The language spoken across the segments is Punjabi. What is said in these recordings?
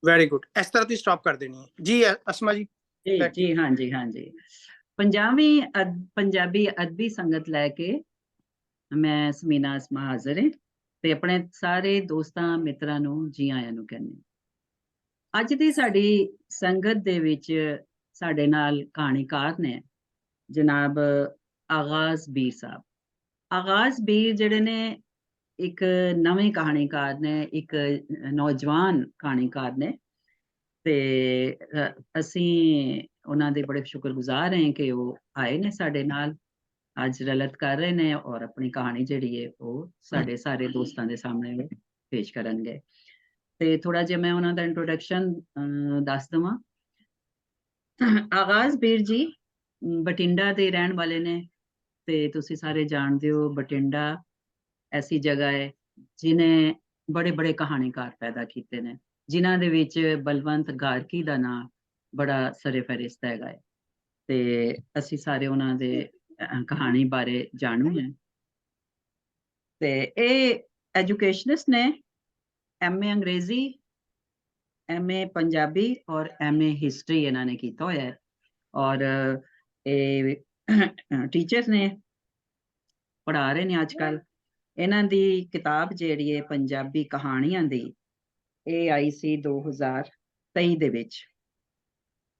Very good. ਇਸ ਤਰ੍ਹਾਂ ਤੁਸੀਂ ਸਟਾਪ ਕਰ ਦੇਣੀ ਹੈ ਜੀ। ਅਸਮਾ ਜੀ ਜੀ back to ਜੀ, you. ਹਾਂਜੀ ਹਾਂਜੀ। ਪੰਜਾਬੀ ਅਦਬੀ ਸੰਗਤ ਲੈ ਕੇ ਮੈਂ ਸਮੀਨਾ ਅਸਮਾ ਹਾਜ਼ਰ ਹਾਂ ਤੇ ਆਪਣੇ ਸਾਰੇ ਦੋਸਤਾਂ ਮਿੱਤਰਾਂ ਨੂੰ ਜੀ ਆਇਆਂ ਨੂੰ ਕਹਿੰਦੇ। ਅੱਜ ਦੀ ਸਾਡੀ ਸੰਗਤ ਦੇ ਵਿੱਚ ਸਾਡੇ ਨਾਲ ਕਹਾਣੀਕਾਰ ਨੇ ਜਨਾਬ ਆਗਾਜ਼ ਬੀਰ ਸਾਹਿਬ। ਆਗਾਜ਼ ਬੀਰ ਜਿਹੜੇ ਨੇ ਇੱਕ ਨਵੇਂ ਕਹਾਣੀਕਾਰ ਨੇ, ਇੱਕ ਨੌਜਵਾਨ ਕਹਾਣੀਕਾਰ ਨੇ ਤੇ ਅਸੀਂ ਉਹਨਾਂ ਦੇ ਬੜੇ ਸ਼ੁਕਰਗੁਜ਼ਾਰ ਹਾਂ ਕਿ ਉਹ ਆਏ ਨੇ ਸਾਡੇ ਨਾਲ ਅੱਜ ਰਲਤ ਕਰ ਰਹੇ ਨੇ ਔਰ ਆਪਣੀ ਕਹਾਣੀ ਜਿਹੜੀ ਹੈ ਉਹ ਸਾਡੇ ਸਾਰੇ ਦੋਸਤਾਂ ਦੇ ਸਾਹਮਣੇ ਪੇਸ਼ ਕਰਨਗੇ। ਤੇ ਥੋੜਾ ਜਿਹਾ ਮੈਂ ਉਹਨਾਂ ਦਾ ਇੰਟਰੋਡਕਸ਼ਨ ਦੱਸ ਦਵਾਂ। ਆਗਾਜ਼ ਬੀਰ ਜੀ ਬਠਿੰਡਾ ਦੇ ਰਹਿਣ ਵਾਲੇ ਨੇ ਤੇ ਤੁਸੀਂ ਸਾਰੇ ਜਾਣਦੇ ਹੋ ਬਠਿੰਡਾ ਐਸੀ ਜਗ੍ਹਾ ਹੈ ਜਿਨੇ ਬੜੇ ਬੜੇ ਕਹਾਣੀਕਾਰ ਪੈਦਾ ਕੀਤੇ ਨੇ, ਜਿਨ੍ਹਾਂ ਦੇ ਵਿੱਚ ਬਲਵੰਤ ਗਾਰਕੀ ਦਾ ਨਾਂ ਬੜਾ ਸਰੇ ਫਹਿਰਿਸਤ ਹੈਗਾ ਹੈ ਤੇ ਅਸੀਂ ਸਾਰੇ ਉਹਨਾਂ ਦੇ ਕਹਾਣੀ ਬਾਰੇ ਜਾਣੂ ਹੈ। ਤੇ ਇਹ ਐਜੂਕੇਸ਼ਨਿਸਟ ਨੇ, MA ਅੰਗਰੇਜ਼ੀ, MA ਪੰਜਾਬੀ ਔਰ MA ਹਿਸਟਰੀ ਇਹਨਾਂ ਨੇ ਕੀਤਾ ਹੋਇਆ ਹੈ ਔਰ ਇਹ ਟੀਚਰਸ ਨੇ, ਪੜ੍ਹਾ ਰਹੇ ਨੇ ਅੱਜ ਕੱਲ। ਇਹਨਾਂ ਦੀ ਕਿਤਾਬ ਜਿਹੜੀ ਹੈ ਪੰਜਾਬੀ ਕਹਾਣੀਆਂ ਦੀ, ਇਹ ਆਈ ਸੀ 2023 ਦੇ ਵਿੱਚ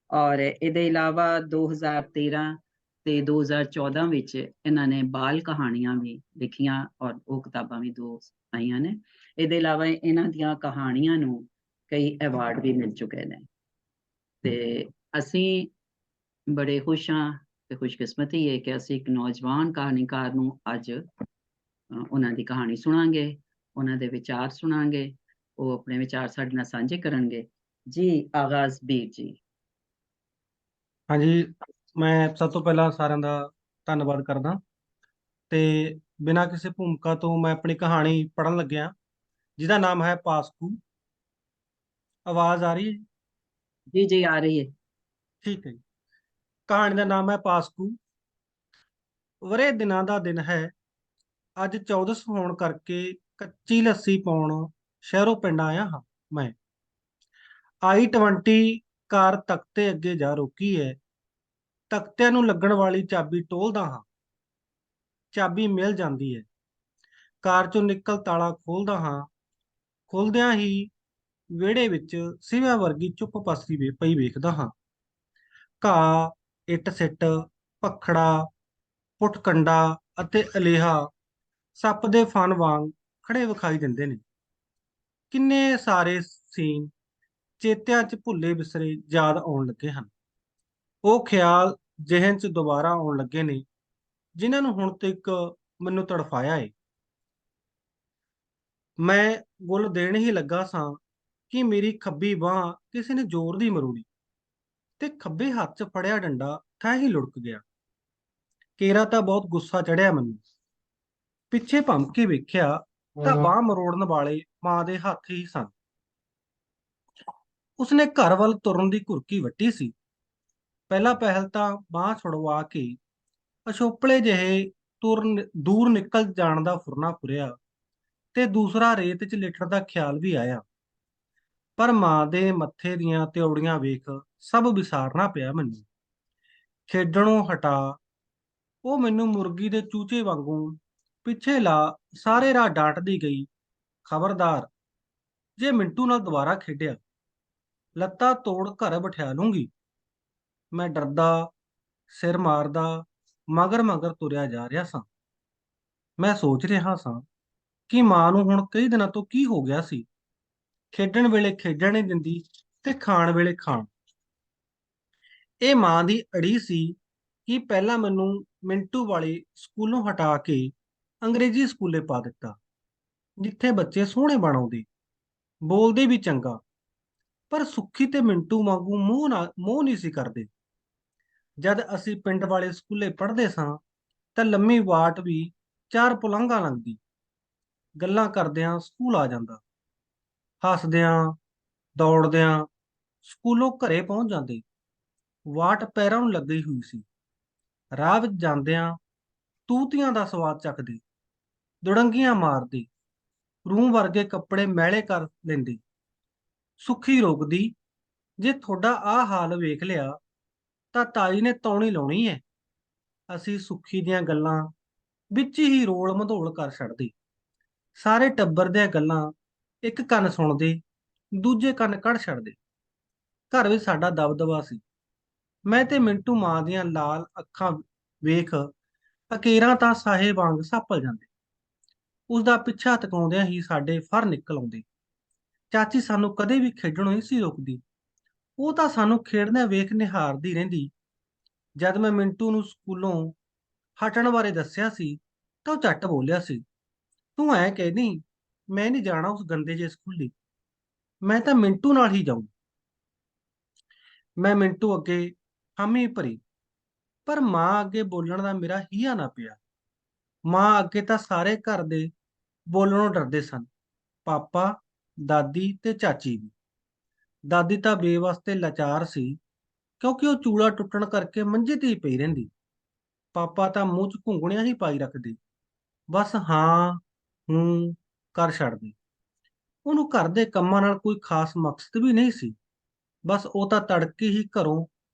ਔਰ ਇਹਦੇ ਇਲਾਵਾ 2013 ਤੇ 2014 ਵਿੱਚ ਇਹਨਾਂ ਨੇ ਬਾਲ ਕਹਾਣੀਆਂ ਵੀ ਲਿਖੀਆਂ ਔਰ ਉਹ ਕਿਤਾਬਾਂ ਵੀ 2 ਆਈਆਂ ਨੇ। ਇਹਦੇ ਇਲਾਵਾ ਇਹਨਾਂ ਦੀਆਂ ਕਹਾਣੀਆਂ ਨੂੰ ਕਈ ਅਵਾਰਡ ਵੀ ਮਿਲ ਚੁੱਕੇ ਨੇ ਤੇ ਅਸੀਂ ਬੜੇ ਖੁਸ਼ ਹਾਂ ਤੇ ਖੁਸ਼ਕਿਸਮਤੀ ਹੈ ਕਿ ਅਸੀਂ ਇੱਕ ਨੌਜਵਾਨ ਕਹਾਣੀਕਾਰ ਨੂੰ ਅੱਜ ਉਹਨਾਂ ਦੀ ਕਹਾਣੀ ਸੁਣਾਂਗੇ, ਉਹਨਾਂ ਦੇ ਵਿਚਾਰ ਸੁਣਾਂਗੇ, ਉਹ ਆਪਣੇ ਵਿਚਾਰ ਸਾਡੇ ਨਾਲ ਸਾਂਝੇ ਕਰਨਗੇ। ਜੀ ਆਗਾਜ਼ ਬੀਰ ਜੀ। ਹਾਂਜੀ, ਮੈਂ ਸਭ ਤੋਂ ਪਹਿਲਾਂ ਸਾਰਿਆਂ ਦਾ ਧੰਨਵਾਦ ਕਰਦਾ ਤੇ ਬਿਨਾਂ ਕਿਸੇ ਭੂਮਿਕਾ ਤੋਂ ਮੈਂ ਆਪਣੀ ਕਹਾਣੀ ਪੜ੍ਹਨ ਲੱਗਿਆ ਜਿਹਦਾ ਨਾਮ ਹੈ ਪਾਸਕੂ। ਆਵਾਜ਼ ਆ ਰਹੀ ਹੈ? ਜੀ ਜੀ ਆ ਰਹੀ ਹੈ। ਠੀਕ ਹੈ ਜੀ। ਕਹਾਣੀ ਦਾ ਨਾਮ ਹੈ ਪਾਸਕੂ। ਵਰੇ ਦਿਨਾਂ ਦਾ ਦਿਨ ਹੈ। ਅੱਜ 14 ਹੋਣ ਕਰਕੇ ਕੱਚੀ ਲੱਸੀ ਪਾਉਣ ਸ਼ਹਿਰੋਂ ਪਿੰਡ ਆਇਆ ਹਾਂ ਮੈਂ। I-20 ਕਾਰ ਤਖਤੇ ਅੱਗੇ ਜਾ ਰੋਕੀ ਹੈ। ਤਖਤਿਆਂ ਨੂੰ ਲੱਗਣ ਵਾਲੀ ਚਾਬੀ ਟੋਲਦਾ ਹਾਂ। ਚਾਬੀ ਮਿਲ ਜਾਂਦੀ ਹੈ। ਕਾਰ ਚੋਂ ਨਿਕਲ ਤਾਲਾ ਖੋਲਦਾ ਹਾਂ। ਖੋਲਦਿਆਂ ਹੀ ਵਿਹੜੇ ਵਿੱਚ ਸਿਵਿਆਂ ਵਰਗੀ ਚੁੱਪ ਪਾਸੀ ਪਈ ਵੇਖਦਾ ਹਾਂ। ਘਾਹ, ਇੱਟ ਸਿੱਟ, ਭਖੜਾ, ਪੁੱਟਕੰਡਾ ਅਤੇ ਅਲੇਹਾ ਸੱਪ ਦੇ ਫਣ ਵਾਂਗ ਖੜੇ ਵਿਖਾਈ ਦਿੰਦੇ ਨੇ। ਕਿੰਨੇ ਸਾਰੇ ਸੀਨ ਚੇਤਿਆਂ 'ਚ ਭੁੱਲੇ ਬਿਸਰੇ ਯਾਦ ਆਉਣ ਲੱਗੇ ਹਨ। ਉਹ ਖਿਆਲ ਜ਼ਿਹਨ 'ਚ ਦੁਬਾਰਾ ਆਉਣ ਲੱਗੇ ਨੇ ਜਿਨ੍ਹਾਂ ਨੂੰ ਹੁਣ ਤੱਕ ਮੈਨੂੰ ਤੜਫਾਇਆ ਏ। ਮੈਂ ਗੁੱਲ ਦੇਣ ਹੀ ਲੱਗਾ ਸਾਂ ਕਿ ਮੇਰੀ ਖੱਬੀ ਬਾਂਹ ਕਿਸੇ ਨੇ ਜ਼ੋਰ ਦੀ ਮਰੋੜੀ ਤੇ ਖੱਬੇ ਹੱਥ 'ਚ ਫੜਿਆ ਡੰਡਾ ਥਾਂ ਹੀ ਲੁੜਕ ਗਿਆ। ਕੇਰਾ ਤਾਂ ਬਹੁਤ ਗੁੱਸਾ ਚੜਿਆ ਮੈਨੂੰ। ਪਿੱਛੇ ਭੰਮ ਕੇ ਵੇਖਿਆ ਤਾਂ ਬਾਂਹ ਮਰੋੜਨ ਵਾਲੇ ਮਾਂ ਦੇ ਹੱਥ ਹੀ ਸਨ। ਉਸਨੇ ਘਰ ਵੱਲ ਤੁਰਨ ਦੀ ਘੁਰਕੀ ਵੱਟੀ ਸੀ। ਪਹਿਲਾ ਪਹਿਲ ਤਾਂ ਬਾਂਹ ਛੁਡਵਾ ਕੇ ਅਛੋਪਲੇ ਜਿਹੇ ਦੂਰ ਨਿਕਲ ਜਾਣ ਦਾ ਫੁਰਨਾ ਫੁਰਿਆ ਤੇ ਦੂਸਰਾ ਰੇਤ 'ਚ ਲਿਟਣ ਦਾ ਖਿਆਲ ਵੀ ਆਇਆ। ਪਰ ਮਾਂ ਦੇ ਮੱਥੇ ਦੀਆਂ ਤਿਉੜੀਆਂ ਵੇਖ ਸਭ ਵਿਸਾਰਨਾ ਪਿਆ ਮੈਨੂੰ। ਖੇਡਣੋਂ ਹਟਾ ਉਹ ਮੈਨੂੰ ਮੁਰਗੀ ਦੇ ਚੂਚੇ ਵਾਂਗੂ ਪਿੱਛੇ ਲਾ ਸਾਰੇ ਰਾਹ ਡਾਂਟਦੀ ਗਈ। ਖਬਰਦਾਰ, ਜੇ ਮਿੰਟੂ ਨਾਲ ਦੁਬਾਰਾ ਖੇਡਿਆ ਲੱਤਾਂ ਤੋੜ ਘਰ ਬਿਠਾ ਲੂੰਗੀ। ਮੈਂ ਡਰਦਾ, ਸਿਰ ਮਾਰਦਾ ਮਗਰ ਮਗਰ ਤੁਰਿਆ ਜਾ ਰਿਹਾ ਸਾਂ। ਮੈਂ ਸੋਚ ਰਿਹਾ ਸਾਂ ਕਿ ਮਾਂ ਨੂੰ ਹੁਣ ਕਈ ਦਿਨਾਂ ਤੋਂ ਕੀ ਹੋ ਗਿਆ ਸੀ। ਖੇਡਣ ਵੇਲੇ ਖੇਡਣ ਨਹੀਂ ਦਿੰਦੀ ਤੇ ਖਾਣ ਵੇਲੇ ਖਾਣ। ਇਹ ਮਾਂ ਦੀ ਅੜੀ ਸੀ ਕਿ ਪਹਿਲਾਂ ਮੈਨੂੰ ਮਿੰਟੂ ਵਾਲੇ ਸਕੂਲੋਂ ਹਟਾ ਕੇ ਅੰਗਰੇਜ਼ੀ ਸਕੂਲੇ ਪਾ ਦਿੱਤਾ, ਜਿੱਥੇ ਬੱਚੇ ਸੋਹਣੇ ਬਣਾਉਂਦੇ, ਬੋਲਦੇ ਵੀ ਚੰਗਾ, ਪਰ ਸੁੱਖੀ ਤੇ ਮਿੰਟੂ ਵਾਂਗੂ ਮੂੰਹ ਨਹੀਂ ਸੀ ਕਰਦੇ। ਜਦ ਅਸੀਂ ਪਿੰਡ ਵਾਲੇ ਸਕੂਲੇ ਪੜ੍ਹਦੇ ਸਾਂ ਤਾਂ ਲੰਮੀ ਵਾਟ ਵੀ 4 ਪੁਲਾਂਘਾਂ ਲੰਘਦੀ। ਗੱਲਾਂ ਕਰਦਿਆਂ ਸਕੂਲ ਆ ਜਾਂਦਾ। ਹੱਸਦਿਆਂ ਦੌੜਦਿਆਂ ਸਕੂਲੋਂ ਘਰੇ ਪਹੁੰਚ ਜਾਂਦੇ। ਵਾਟ ਪੈਰਾਂ ਨੂੰ ਲੱਗੀ ਹੋਈ ਸੀ। ਰਾਹ ਵਿੱਚ ਜਾਂਦਿਆਂ ਤੂਤੀਆਂ ਦਾ ਸਵਾਦ ਚੱਖਦੇ, ਦੁੜੰਗੀਆਂ ਮਾਰਦੇ, ਰੂੰ ਵਰਗੇ ਕੱਪੜੇ ਮੈਲੇ ਕਰ ਲੈਂਦੇ, ਸੁੱਖੀ ਰੋਕਦੀ, ਜੇ ਤੁਹਾਡਾ ਆਹ ਹਾਲ ਵੇਖ ਲਿਆ ਤਾਂ ਤਾਈ ਨੇ ਤੌਣੀ ਲਾਉਣੀ ਐ। ਅਸੀਂ ਸੁੱਖੀ ਦੀਆਂ ਗੱਲਾਂ ਵਿੱਚ ਹੀ ਰੋਲ ਮਧੋਲ ਕਰ ਛੱਡਦੇ। ਸਾਰੇ ਟੱਬਰ ਦੀਆਂ ਗੱਲਾਂ ਇੱਕ ਕੰਨ ਸੁਣਦੇ, ਦੂਜੇ ਕੰਨ ਕੱਢ ਛੱਡਦੇ। ਘਰ ਵਿੱਚ ਸਾਡਾ ਦਬਦਬਾ ਸੀ। ਮੈਂ ਤੇ ਮਿੰਟੂ ਮਾਂ ਦੀਆਂ ਲਾਲ ਅੱਖਾਂ ਵੇਖ ਅਕੇਰਾਂ ਤਾਂ ਸਾਹੇ ਵਾਂਗ ਸਾਪਲ ਜਾਂਦੇ। ਉਸਦਾ ਪਿੱਛਾ ਤਕਾਉਂਦਿਆਂ ਹੀ ਸਾਡੇ ਫਰ ਨਿਕਲ ਆਉਂਦੇ। ਚਾਚੀ ਸਾਨੂੰ ਕਦੇ ਵੀ ਖੇਡਣੋਂ ਨਹੀਂ ਸੀ ਰੋਕਦੀ। ਉਹ ਤਾਂ ਸਾਨੂੰ ਖੇਡਦਿਆਂ ਵੇਖ ਨਿਹਾਰਦੀ ਰਹਿੰਦੀ। ਜਦ ਮੈਂ ਮਿੰਟੂ ਨੂੰ ਸਕੂਲੋਂ ਹਟਣ ਬਾਰੇ ਦੱਸਿਆ ਸੀ ਤਾਂ ਉਹ ਝੱਟ ਬੋਲਿਆ ਸੀ, ਤੂੰ ਐਂ ਕਹਿਨੀ ਮੈਂ ਨਹੀਂ ਜਾਣਾ ਉਸ ਗੰਦੇ ਜਿਹੇ ਸਕੂਲੇ, ਮੈਂ ਤਾਂ ਮਿੰਟੂ ਨਾਲ ਹੀ ਜਾਊਂ। ਮੈਂ ਮਿੰਟੂ ਅੱਗੇ ਹਾਮੀ ਭਰੀ, ਪਰ ਮਾਂ ਅੱਗੇ ਬੋਲਣ ਦਾ ਮੇਰਾ ਹੀਆ ਨਾ ਪਿਆ। ਮਾਂ ਅੱਗੇ ਤਾਂ ਸਾਰੇ ਘਰ ਦੇ ਬੋਲਣੋਂ ਡਰਦੇ ਸਨ, ਪਾਪਾ, ਦਾਦੀ ਤੇ ਚਾਚੀ ਵੀ। ਦਾਦੀ ਤਾਂ ਬੇਵਸ ਤੇ ਲਾਚਾਰ ਸੀ, ਕਿਉਂਕਿ ਉਹ ਚੂਲਾ ਟੁੱਟਣ ਕਰਕੇ ਮੰਜੇ ਤੇ ਹੀ ਪਈ ਰਹਿੰਦੀ। ਪਾਪਾ ਤਾਂ ਮੂੰਹ 'ਚ ਘੁੰਗਣੀਆਂ ਹੀ ਪਾਈ ਰੱਖਦੇ, ਬਸ ਹਾਂ ਹੂੰ ਕਰ ਛੱਡਦੇ। ਉਹਨੂੰ ਘਰ ਦੇ ਕੰਮਾਂ ਨਾਲ ਕੋਈ ਖਾਸ ਮਕਸਦ ਵੀ ਨਹੀਂ ਸੀ। ਬਸ ਉਹ ਤਾਂ ਤੜਕੇ ਹੀ ਘਰੋਂ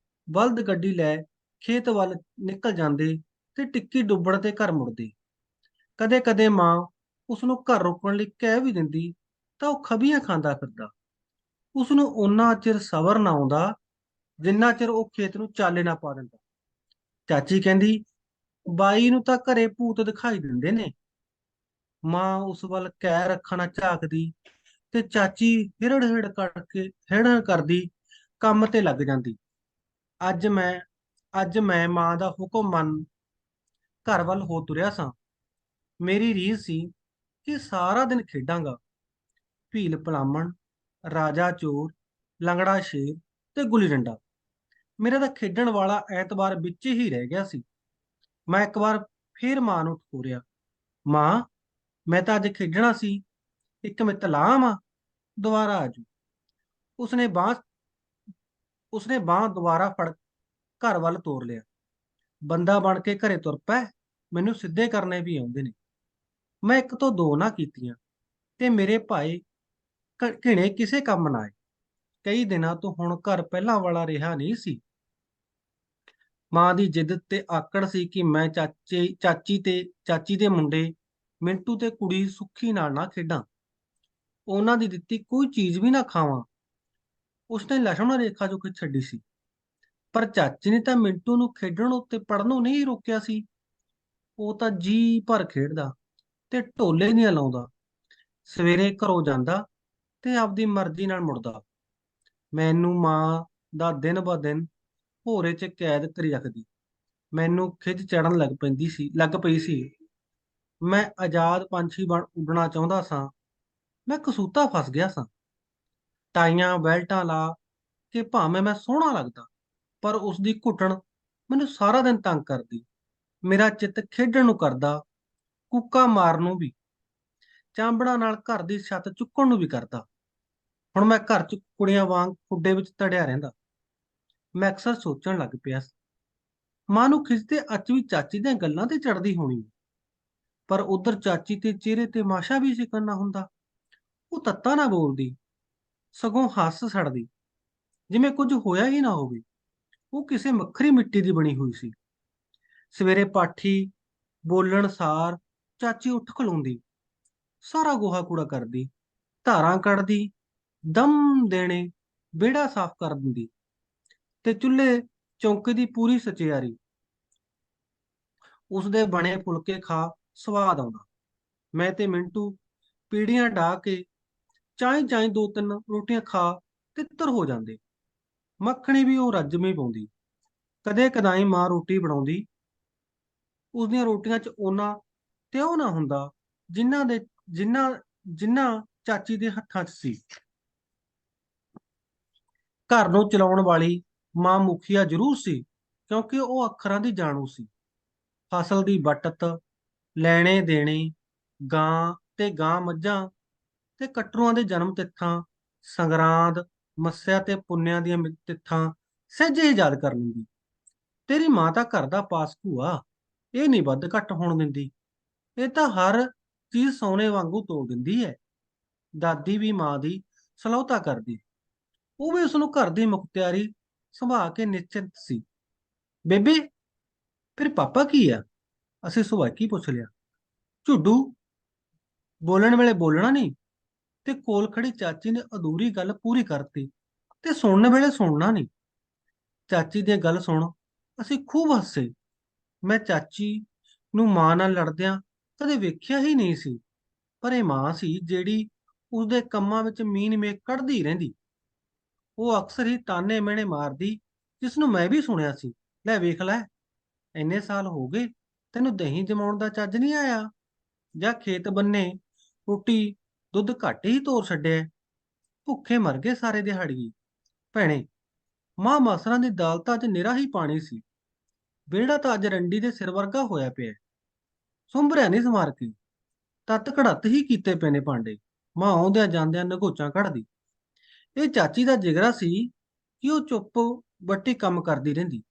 ਬਲਦ ਗੱਡੀ ਲੈ ਖੇਤ ਵੱਲ ਨਿਕਲ ਜਾਂਦੇ ਤੇ ਟਿੱਕੀ ਡੁੱਬਣ ਤੇ ਘਰ ਮੁੜਦੇ। ਕਦੇ ਕਦੇ ਮਾਂ ਉਸਨੂੰ ਘਰ ਰੋਕਣ ਲਈ ਕਹਿ ਵੀ ਦਿੰਦੀ ਤਾਂ ਉਹ ਖਬੀਆਂ ਖਾਂਦਾ ਫਿਰਦਾ। ਉਸਨੂੰ ਓਨਾ ਚਿਰ ਸਬਰ ਨਾ ਆਉਂਦਾ ਜਿੰਨਾ ਚਿਰ ਉਹ ਖੇਤ ਨੂੰ ਚਾਲੇ ਨਾ ਪਾ ਦਿੰਦਾ। ਚਾਚੀ ਕਹਿੰਦੀ, ਬਾਈ ਨੂੰ ਤਾਂ ਘਰੇ ਭੂਤ ਦਿਖਾਈ ਦਿੰਦੇ ਨੇ। ਮਾਂ ਉਸ ਵੱਲ ਕਹਿ ਰੱਖਾਂ ਨਾ ਝਾਕਦੀ ਤੇ ਚਾਚੀ ਹਿੜ ਕਰਦੀ ਕੰਮ ਤੇ ਲੱਗ ਜਾਂਦੀ। ਅੱਜ ਮੈਂ ਅੱਜ ਮੈਂ ਮਾਂ ਦਾ ਹੁਕਮ ਮੰਨ ਘਰ ਵੱਲ ਹੋ ਤੁਰਿਆ ਸਾਂ। ਮੇਰੀ ਰੀਝ ਸੀ ਕਿ ਸਾਰਾ ਦਿਨ ਖੇਡਾਂਗਾ, ਭੀਲ ਭਲਾਮਣ, ਰਾਜਾ ਚੋਰ, ਲੰਗੜਾ ਸ਼ੇਰ ਤੇ ਗੁੱਲੀ ਡੰਡਾ। ਮੇਰਾ ਤਾਂ ਖੇਡਣ ਵਾਲਾ ਐਤਵਾਰ ਵਿੱਚ ਹੀ ਰਹਿ ਗਿਆ ਸੀ। ਮੈਂ ਇੱਕ ਵਾਰ ਫੇਰ ਮਾਂ ਨੂੰ ਠੋਰਿਆ, ਮਾਂ ਮੈਂ ਤਾਂ ਅੱਜ ਖੇਡਣਾ ਸੀ, ਇੱਕ ਮਿੱਤ ਲਾ ਆਵਾਂ, ਦੁਬਾਰਾ ਆਜੂ। ਉਸਨੇ ਬਾਂਹ ਉਸਨੇ ਬਾਂਹ ਦੁਬਾਰਾ ਫੜ ਘਰ ਵੱਲ ਤੋਰ ਲਿਆ। ਬੰਦਾ ਬਣ ਕੇ ਘਰੇ ਤੁਰ ਪੈ, ਮੈਨੂੰ ਸਿੱਧੇ ਕਰਨੇ ਵੀ ਆਉਂਦੇ ਨੇ। ਮੈਂ ਇੱਕ ਤੋਂ ਦੋ ਨਾ ਕੀਤੀਆਂ ਤੇ ਮੇਰੇ ਭਾਈ ਘਿਣੇ ਕਿਸੇ ਕੰਮ ਨਾ ਆਏ। ਕਈ ਦਿਨਾਂ ਤੋਂ ਹੁਣ ਘਰ ਪਹਿਲਾਂ ਵਾਲਾ ਰਿਹਾ ਨਹੀਂ ਸੀ। ਮਾਂ ਦੀ ਜਿੱਦ ਤੇ ਆਕੜ ਸੀ ਕਿ ਮੈਂ ਚਾਚੀ ਦੇ ਮੁੰਡੇ ਮਿੰਟੂ ਤੇ ਕੁੜੀ ਸੁੱਖੀ ਨਾਲ ਨਾ ਖੇਡਾਂ, ਉਹਨਾਂ ਦੀ ਦਿੱਤੀ ਕੋਈ ਚੀਜ਼ ਵੀ ਨਾ ਖਾਵਾਂ। ਉਸਨੇ ਲਛਮਣ ਰੇਖਾ ਜੋ ਖਿੱਚ ਛੱਡੀ ਸੀ। ਪਰ ਚਾਚੀ ਨੇ ਤਾਂ ਮਿੰਟੂ ਨੂੰ ਖੇਡਣ ਉੱਤੇ ਪੜਨੋਂ ਨਹੀਂ ਰੋਕਿਆ ਸੀ। ਉਹ ਤਾਂ ਜੀ ਭਰ ਖੇਡਦਾ ਤੇ ਢੋਲੇ ਦੀਆਂ ਲਾਉਂਦਾ, ਸਵੇਰੇ ਘਰੋਂ ਜਾਂਦਾ ਤੇ ਆਪਦੀ ਮਰਜ਼ੀ ਨਾਲ ਮੁੜਦਾ। ਮੈਨੂੰ ਮਾਂ ਦਾ ਦਿਨ ਬ ਦਿਨ ਭੋਰੇ 'ਚ ਕੈਦ ਕਰੀ ਰੱਖਦੀ। ਮੈਨੂੰ ਖਿਝ ਚੜਨ ਲੱਗ ਪਈ ਸੀ। ਮੈਂ ਆਜ਼ਾਦ ਪੰਛੀ ਬਣ ਉੱਡਣਾ ਚਾਹੁੰਦਾ ਸਾਂ। ਮੈਂ ਕਸੂਤਾ ਫਸ ਗਿਆ ਸਾਂ। ਟਾਈਆਂ ਬੈਲਟਾਂ ਲਾ ਕਿ ਭਾਵੇਂ ਮੈਂ ਸੋਹਣਾ ਲੱਗਦਾ, ਪਰ ਉਸਦੀ ਘੁੱਟਣ ਮੈਨੂੰ ਸਾਰਾ ਦਿਨ ਤੰਗ ਕਰਦੀ। ਮੇਰਾ ਚਿੱਤ ਖੇਡਣ ਨੂੰ ਕਰਦਾ, ਕੂਕਾਂ ਮਾਰਨ ਨੂੰ ਵੀ, ਚਾਂਬੜਾਂ ਨਾਲ ਘਰ ਦੀ ਛੱਤ ਚੁੱਕਣ ਨੂੰ ਵੀ ਕਰਦਾ। ਹੁਣ ਮੈਂ ਘਰ 'ਚ ਕੁੜੀਆਂ ਵਾਂਗ ਖੁੱਡੇ ਵਿੱਚ ਤੜਿਆ ਰਹਿੰਦਾ। ਮੈਂ ਅਕਸਰ ਸੋਚਣ ਲੱਗ ਪਿਆ, ਮਾਂ ਨੂੰ ਖਿੱਚਦੇ ਅੱਜ ਵੀ ਚਾਚੀ ਦੀਆਂ ਗੱਲਾਂ ਤੇ ਚੜਦੀ ਹੋਣੀ। ਪਰ ਉਧਰ ਚਾਚੀ ਦੇ ਚਿਹਰੇ ਤੇ ਮਾਸ਼ਾ ਵੀ ਜ਼ਿਕਰ ਨਾ ਹੁੰਦਾ। ਉਹ ਤੱਤਾ ਨਾ ਬੋਲਦੀ, ਸਗੋਂ ਹੱਸ ਛੱਡਦੀ, ਜਿਵੇਂ ਕੁਝ ਹੋਇਆ ਹੀ ਨਾ ਹੋਵੇ। ਉਹ ਕਿਸੇ ਵੱਖਰੀ ਮਿੱਟੀ ਦੀ ਬਣੀ ਹੋਈ ਸੀ। ਸਵੇਰੇ ਪਾਠੀ ਬੋਲਣ ਸਾਰ ਚਾਚੀ ਉੱਠ ਖਲੋਂਦੀ, ਸਾਰਾ ਗੋਹਾ ਕੂੜਾ ਕਰਦੀ, ਧਾਰਾਂ ਕੱਢਦੀ, ਦਮ ਦੇਣੇ ਵਿਹੜਾ ਸਾਫ਼ ਕਰ ਦਿੰਦੀ ਤੇ ਚੁੱਲ੍ਹੇ ਚੌਂਕੇ ਦੀ ਪੂਰੀ ਸਚਿਆਰੀ। ਉਸਦੇ ਬਣੇ ਫੁਲਕੇ ਖਾ ਸਵਾਦ ਆਉਂਦਾ। ਮੈਂ ਤੇ ਮਿੰਟੂ ਪੀੜੀਆਂ ਢਾਹ ਕੇ ਚਾਈਂ ਚਾਈਂ ਦੋ ਤਿੰਨ ਰੋਟੀਆਂ ਖਾ ਤਿੱਤਰ ਹੋ ਜਾਂਦੇ। ਮੱਖਣੀ ਵੀ ਉਹ ਰੱਜਵੀਂ ਪਾਉਂਦੀ। ਕਦੇ ਕਦਾਈ ਮਾਂ ਰੋਟੀ ਬਣਾਉਂਦੀ, ਉਸਦੀਆਂ ਰੋਟੀਆਂ 'ਚ ਓਨਾ ਤਿਉ ਨਾ ਹੁੰਦਾ ਜਿਨ੍ਹਾਂ ਦੇ ਜਿਨ੍ਹਾਂ ਜਿਨ੍ਹਾਂ ਚਾਚੀ ਦੇ ਹੱਥਾਂ 'ਚ ਸੀ। ਘਰ ਨੂੰ ਚਲਾਉਣ ਵਾਲੀ ਮਾਂ ਮੁਖੀਆ ਜ਼ਰੂਰ ਸੀ, ਕਿਉਂਕਿ ਉਹ ਅੱਖਰਾਂ ਦੀ ਜਾਣੂ ਸੀ। ਫਸਲ ਦੀ ਬੱਟਤ, ਲੈਣੇ ਦੇਣੇ, ਗਾਂ ਮੱਝਾਂ ਤੇ ਕਟਰੂਆਂ ਦੇ ਜਨਮ ਤਿੱਥਾਂ, ਸੰਗਰਾਂਦ, ਮੱਸਿਆ ਤੇ ਪੁੰਨਿਆਂ ਦੀਆਂ ਤਿੱਥਾਂ ਸਹਿਜੇ ਹੀ ਯਾਦ ਕਰ ਲੈਂਦੀ। ਤੇਰੀ ਮਾਂ ਤਾਂ ਘਰ ਦਾ ਪਾਸ ਭੂਆ, ਇਹ ਨਹੀਂ ਵੱਧ ਘੱਟ ਹੋਣ ਦਿੰਦੀ। ਇਹ ਤਾਂ ਹਰ ਚੀਜ਼ ਸੋਨੇ ਵਾਂਗੂ ਤੋਲ ਦਿੰਦੀ ਹੈ। ਦਾਦੀ ਵੀ ਮਾਂ ਦੀ ਸਲਾਹੁਤਾ ਕਰਦੀ, ਉਹ ਵੀ ਉਸਨੂੰ ਘਰ ਦੀ ਮੁਖਤਿਆਰੀ ਸੰਭਾਲ ਕੇ ਨਿਸ਼ਚਿੰਤ ਸੀ। ਬੇਬੇ, ਫਿਰ ਪਾਪਾ ਕੀ ਆ? ਅਸੀਂ ਸੁਭਾਅ ਪੁੱਛ ਲਿਆ। ਝੁੱਡੂ, ਬੋਲਣ ਵੇਲੇ ਬੋਲਣਾ ਨਹੀਂ, ਤੇ ਕੋਲ ਖੜੀ ਚਾਚੀ ਨੇ ਅਧੂਰੀ ਗੱਲ ਪੂਰੀ ਕਰਤੀ, ਤੇ ਸੁਣਨ ਵੇਲੇ ਸੁਣਨਾ ਨਹੀਂ। ਚਾਚੀ ਦੀ ਗੱਲ ਸੁਣ ਅਸੀਂ ਖੂਬ ਹੱਸੇ। ਮੈਂ ਚਾਚੀ ਨੂੰ ਮਾਂ ਨਾਲ ਲੜਦਿਆਂ ਕਦੇ ਵੇਖਿਆ ਹੀ ਨਹੀਂ ਸੀ, ਪਰ ਇਹ ਮਾਂ ਸੀ ਜਿਹੜੀ ਉਸਦੇ ਕੰਮਾਂ ਵਿੱਚ ਮੀਨ ਮੇਖ ਕੱਢਦੀ ਰਹਿੰਦੀ। ਉਹ ਅਕਸਰ ਹੀ ਤਾਨੇ ਮਿਹਣੇ ਮਾਰਦੀ, ਜਿਸ ਨੂੰ ਮੈਂ ਵੀ ਸੁਣਿਆ ਸੀ। ਲੈ ਵੇਖ ਲੈ, ਇੰਨੇ ਸਾਲ ਹੋ ਗਏ ਤੈਨੂੰ ਦਹੀਂ ਜਮਾਉਣ ਦਾ ਚੱਜ ਨਹੀਂ ਆਇਆ, ਜਾਂ ਖੇਤ ਬੰਨੇ ਰੋਟੀ ਦੁੱਧ ਘੱਟ ਹੀ ਤੋਰ ਛੱਡਿਆ। ਭੁੱਖੇ ਮਰ ਗਏ ਸਾਰੇ ਦਿਹਾੜੀ। ਭੈਣੇ, ਮਾਂ ਮਸਰਾਂ ਦੀ ਦਾਲ ਤਾਂ ਅੱਜ ਨਿਰਾ ਹੀ ਪਾਣੀ ਸੀ। ਵਿਹੜਾ ਤਾਂ ਅੱਜ ਰੰਡੀ ਦੇ ਸਿਰ ਵਰਗਾ ਹੋਇਆ ਪਿਆ। ਸੁੰਭਰਿਆ ਨਹੀਂ ਸਮਾਰਕੀ, ਤੱਤ ਘੜਤ ਹੀ ਕੀਤੇ ਪਏ ਨੇ ਭਾਂਡੇ। ਮਾਂ ਆਉਂਦਿਆਂ ਜਾਂਦਿਆਂ ਨਗੋਚਾਂ ਕੱਢਦੀ। ਇਹ ਚਾਚੀ ਦਾ ਜਿਗਰਾ ਸੀ ਕਿ ਉਹ ਚੁੱਪ ਬੱਟੀ ਕੰਮ ਕਰਦੀ ਰਹਿੰਦੀ।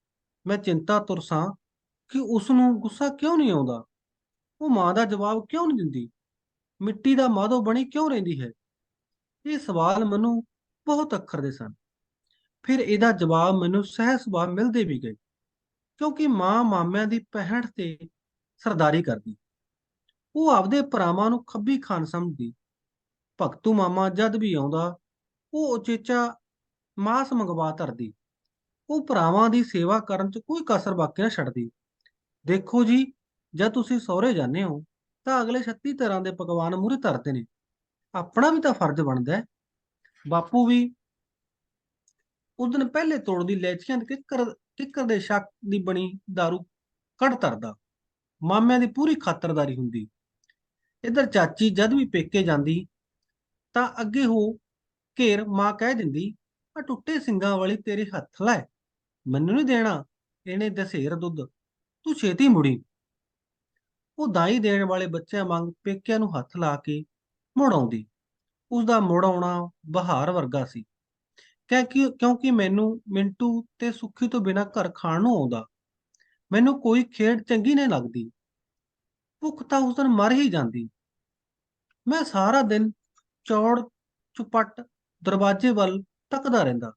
ਮੈਂ ਚਿੰਤਾ ਤੁਰਸਾਂ ਕਿ ਉਸ ਨੂੰ ਗੁੱਸਾ ਕਿਉਂ ਨਹੀਂ ਆਉਂਦਾ। ਉਹ ਮਾਂ ਦਾ ਜਵਾਬ ਕਿਉਂ ਨਹੀਂ ਦਿੰਦੀ? ਮਿੱਟੀ ਦਾ ਮਾਧੋ ਬਣੀ ਕਿਉਂ ਰਹਿੰਦੀ ਹੈ? ਇਹ ਸਵਾਲ ਮੈਨੂੰ ਬਹੁਤ ਅੱਖਰਦੇ ਸਨ। ਫਿਰ ਇਹਦਾ ਜਵਾਬ ਮੈਨੂੰ ਸਹਿਜ ਸੁਭਾਅ ਮਿਲਦੇ ਵੀ ਗਏ, ਕਿਉਂਕਿ ਮਾਂ ਮਾਮਿਆਂ ਦੀ ਪਹਿਣ ਤੇ ਸਰਦਾਰੀ ਕਰਦੀ। ਉਹ ਆਪਦੇ ਭਰਾਵਾਂ ਨੂੰ ਖੱਬੀ ਖਾਨ ਸਮਝਦੀ। ਭਗਤੂ ਮਾਮਾ ਜਦ ਵੀ ਆਉਂਦਾ, ਉਹ ਉਚੇਚਾ ਮਾਸ ਮੰਗਵਾ ਧਰਦੀ। ਉਹ ਭਰਾਵਾਂ ਦੀ ਸੇਵਾ ਕਰਨ 'ਚ ਕੋਈ ਕਸਰ ਬਾਕੀ ਨਾ ਛੱਡਦੀ। ਦੇਖੋ ਜੀ, ਜਦ ਤੁਸੀਂ ਸਹੁਰੇ ਜਾਂਦੇ ਹੋ ਤਾਂ ਅਗਲੇ 36 ਤਰ੍ਹਾਂ ਦੇ ਪਕਵਾਨ ਮੂਹਰੇ ਧਰਦੇ ਨੇ। ਆਪਣਾ ਵੀ ਤਾਂ ਫਰਜ਼ ਬਣਦਾ ਹੈ। ਬਾਪੂ ਵੀ ਉਸ ਦਿਨ ਪਹਿਲੇ ਤੋੜ ਦੀ ਲੈਚੀਆਂ ਤੇ ਕਿੱਕਰ ਦੇ ਸ਼ੱਕ ਦੀ ਬਣੀ ਦਾਰੂ ਕੱਢ ਧਰਦਾ। ਮਾਮਿਆਂ ਦੀ ਪੂਰੀ ਖਾਤਰਦਾਰੀ ਹੁੰਦੀ। ਇੱਧਰ ਚਾਚੀ ਜਦ ਵੀ ਪੇਕੇ ਜਾਂਦੀ ਤਾਂ ਅੱਗੇ ਹੋ ਘੇਰ ਮਾਂ ਕਹਿ ਦਿੰਦੀ, ਆ ਟੁੱਟੇ ਸਿੰਗਾਂ ਵਾਲੀ ਤੇਰੇ ਹੱਥ ਲੈ, ਮੈਨੂੰ ਨਹੀਂ ਦੇਣਾ ਇਹਨੇ ਦਸੇਰ ਦੁੱਧ, ਤੂੰ ਛੇਤੀ ਮੁੜੀ। ਉਹ ਦਾਈ ਦੇਣ ਵਾਲੇ ਬੱਚਿਆਂ ਵਾਂਗ ਪੇਕਿਆਂ ਨੂੰ ਹੱਥ ਲਾ ਕੇ ਮੁੜ ਆਉਂਦੀ। ਉਸਦਾ ਮੁੜ ਆਉਣਾ ਬਹਾਰ ਵਰਗਾ ਸੀ, ਕਿਉਂਕਿ ਮੈਨੂੰ ਮਿੰਟੂ ਤੇ ਸੁੱਖੀ ਤੋਂ ਬਿਨਾਂ ਘਰ ਖਾਣ ਨੂੰ ਆਉਂਦਾ। ਮੈਨੂੰ ਕੋਈ ਖੇਡ ਚੰਗੀ ਨਹੀਂ ਲੱਗਦੀ। ਭੁੱਖ ਤਾਂ ਉਸ ਦਿਨ ਮਰ ਹੀ ਜਾਂਦੀ। ਮੈਂ ਸਾਰਾ ਦਿਨ ਚੌੜ ਚੁਪੱਟ ਦਰਵਾਜ਼ੇ ਵੱਲ ਤੱਕਦਾ ਰਹਿੰਦਾ।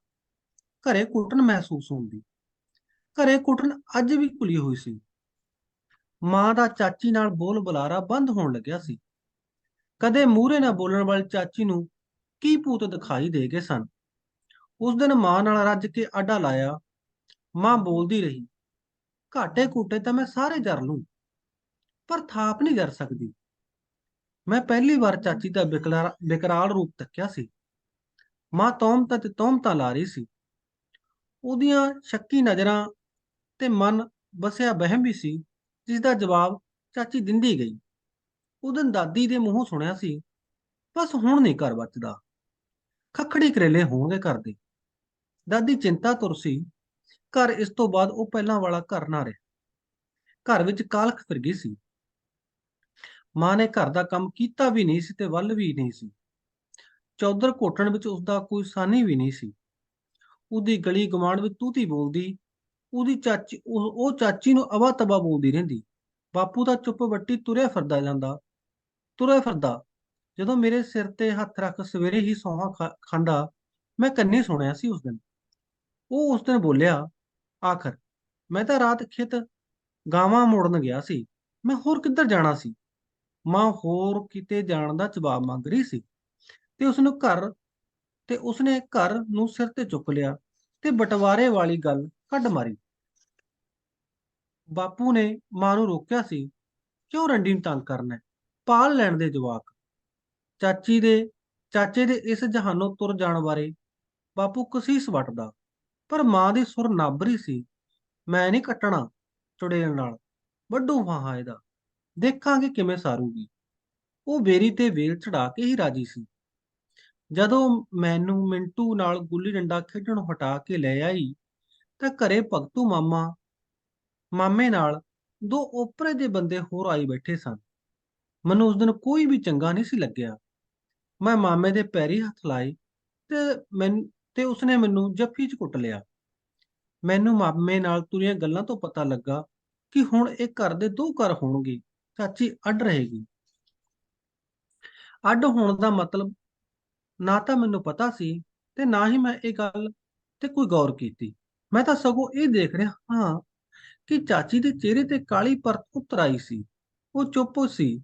ਘਰੇ ਘੁੱਟਣ ਮਹਿਸੂਸ ਹੁੰਦੀ। ਘਰੇ ਘੁੱਟਣ ਅੱਜ ਵੀ ਘੁਲੀ ਹੋਈ ਸੀ। ਮਾਂ ਦਾ ਚਾਚੀ ਨਾਲ ਬੋਲ ਬੁਲਾਰਾ ਬੰਦ ਹੋਣ ਲੱਗਿਆ ਸੀ। ਕਦੇ ਮੂਹਰੇ ਨਾ ਬੋਲਣ ਵਾਲੀ ਚਾਚੀ ਨੂੰ ਕੀ ਭੂਤ ਦਿਖਾਈ ਦੇ ਗਏ ਸਨ। ਉਸ ਦਿਨ ਮਾਂ ਨਾਲ ਰੱਜ ਕੇ ਆਡਾ ਲਾਇਆ। ਮਾਂ ਬੋਲਦੀ ਰਹੀ, ਘਾਟੇ ਘੂਟੇ ਤਾਂ ਮੈਂ ਸਾਰੇ ਜਰ ਲੂੰ, ਪਰ ਥਾਪ ਨਹੀਂ ਜਰ ਸਕਦੀ। ਮੈਂ ਪਹਿਲੀ ਵਾਰ ਚਾਚੀ ਦਾ ਵਿਕਰਾਲ ਰੂਪ ਤੱਕਿਆ ਸੀ। ਮਾਂ ਤੌਮਤਾਂ ਤੇ ਤੌਮਤਾਂ ਲਾ ਰਹੀ ਸੀ। ਉਹਦੀਆਂ ਸ਼ੱਕੀ ਨਜ਼ਰਾਂ ਤੇ ਮਨ ਵਸਿਆ ਵਹਿਮ ਵੀ ਸੀ, ਜਿਸ ਦਾ ਜਵਾਬ ਚਾਚੀ ਦਿੰਦੀ ਗਈ। ਉਹ ਦਿਨ ਦਾਦੀ ਦੇ ਮੂੰਹੋਂ ਸੁਣਿਆ ਸੀ, ਬਸ ਹੁਣ ਨਹੀਂ ਘਰ ਬਚਦਾ, ਖੱਖੜੀ ਕਰੇਲੇ ਹੋਣਗੇ ਘਰ ਦੇ। ਦਾਦੀ ਚਿੰਤਾ ਤੁਰ ਸੀ। ਘਰ ਇਸ ਤੋਂ ਬਾਅਦ ਉਹ ਪਹਿਲਾਂ ਵਾਲਾ ਘਰ ਨਾ ਰਿਹਾ। ਘਰ ਵਿੱਚ ਕਾਲਖ ਫਿਰ ਗਈ ਸੀ। ਮਾਂ ਨੇ ਘਰ ਦਾ ਕੰਮ ਕੀਤਾ ਵੀ ਨਹੀਂ ਸੀ ਤੇ ਵੱਲ ਵੀ ਨਹੀਂ ਸੀ। ਚੌਧਰ ਘੋਟਣ ਵਿੱਚ ਉਸਦਾ ਕੋਈ ਸਾਨੀ ਵੀ ਨਹੀਂ ਸੀ। ਉਹਦੀ ਗਲੀ ਗਵਾਂਢ ਵਿੱਚ ਤੂਤੀ ਬੋਲਦੀ। ਉਹਦੀ ਚਾਚੀ ਉਹ ਚਾਚੀ ਨੂੰ ਅਵਾ ਤਵਾ ਬੋਲਦੀ ਰਹਿੰਦੀ। ਬਾਪੂ ਦਾ ਚੁੱਪ ਵੱਟੀ ਤੁਰਿਆ ਫਿਰਦਾ। ਜਦੋਂ ਮੇਰੇ ਸਿਰ ਤੇ ਹੱਥ ਰੱਖ ਸਵੇਰੇ ਹੀ ਸੌਂਹਾਂ ਖਾਂਦਾ, ਮੈਂ ਕੰਨੀ ਸੁਣਿਆ ਸੀ ਉਸ ਦਿਨ। ਉਹ ਉਸ ਦਿਨ ਬੋਲਿਆ, ਆਖਰ ਮੈਂ ਤਾਂ ਰਾਤ ਖੇਤ ਗਾਵਾਂ ਮੋੜਨ ਗਿਆ ਸੀ। ਮੈਂ ਹੋਰ ਕਿੱਧਰ ਜਾਣਾ ਸੀ? ਮਾਂ ਹੋਰ ਕਿਤੇ ਜਾਣ ਦਾ ਜਵਾਬ ਮੰਗ ਰਹੀ ਸੀ, ਤੇ ਉਸਨੇ ਘਰ ਨੂੰ ਸਿਰ ਤੇ ਚੁੱਕ ਲਿਆ ਤੇ ਬਟਵਾਰੇ ਵਾਲੀ ਗੱਲ ਕੱਢ ਮਾਰੀ। ਬਾਪੂ ਨੇ ਮਾਂ ਨੂੰ ਰੋਕਿਆ ਸੀ, ਕਿਉਂ ਰੰਡੀ ਨੂੰ ਤੰਗ ਕਰਨਾ ਹੈ? ਪਾਲ ਲੈਣ ਦੇ ਜਵਾਕ। ਚਾਚੇ ਦੇ ਇਸ ਜਹਾਨੋਂ ਤੁਰ ਜਾਣ ਬਾਰੇ ਬਾਪੂ ਕਸੀਸ ਵੱਟਦਾ, ਪਰ ਮਾਂ ਦੀ ਸੁਰ ਨਾਬਰੀ ਸੀ। ਮੈਂ ਨਹੀਂ ਕੱਟਣਾ ਚੁੜੇਲ ਨਾਲ, ਵੱਡੂ ਫਾਹਾ ਇਹਦਾ, ਦੇਖਾਂਗੇ ਕਿਵੇਂ ਸਾਰੂਗੀ। ਉਹ ਬੇਰੀ ਤੇ ਵੇਲ ਚੜਾ ਕੇ ਹੀ ਰਾਜੀ ਸੀ। ਜਦੋਂ ਮੈਨੂੰ ਮਿੰਟੂ ਨਾਲ ਗੁੱਲੀ ਡੰਡਾ ਖੇਡਣੋਂ ਹਟਾ ਕੇ ਲੈ ਆਈ ਤਾਂ ਘਰੇ ਭਗਤੂ ਮਾਮੇ ਨਾਲ ਦੋ ਓਪਰੇ ਦੇ ਬੰਦੇ ਹੋਰ ਆਈ ਬੈਠੇ ਸਨ। ਮੈਨੂੰ ਉਸ ਦਿਨ ਕੋਈ ਵੀ ਚੰਗਾ ਨਹੀਂ ਸੀ ਲੱਗਿਆ। ਮੈਂ ਮਾਮੇ ਦੇ ਪੈਰੀ ਹੱਥ ਲਾਏ ਤੇ ਉਸਨੇ ਮੈਨੂੰ ਜੱਫੀ 'ਚ ਕੁੱਟ ਲਿਆ। ਮੈਨੂੰ ਮਾਮੇ ਨਾਲ ਤੁਰੀਆਂ ਗੱਲਾਂ ਤੋਂ ਪਤਾ ਲੱਗਾ ਕਿ ਹੁਣ ਇਹ ਘਰ ਦੇ ਦੋ ਘਰ ਹੋਣਗੇ। ਚਾਚੀ ਅੱਡ ਰਹੇਗੀ। ਅੱਡ ਹੋਣ ਦਾ ਮਤਲਬ ਨਾ ਤਾਂ ਮੈਨੂੰ ਪਤਾ ਸੀ ਤੇ ਨਾ ਹੀ ਮੈਂ ਇਹ ਗੱਲ ਤੇ ਕੋਈ ਗੌਰ ਕੀਤੀ। ਮੈਂ ਤਾਂ ਸਗੋਂ ਇਹ ਦੇਖ ਰਿਹਾ ਹਾਂ ਕਿ ਚਾਚੀ ਦੇ ਚਿਹਰੇ ਤੇ ਕਾਲੀ ਪਰਤ ਉਤਰ ਆਈ ਸੀ। ਉਹ ਚੁੱਪ ਸੀ।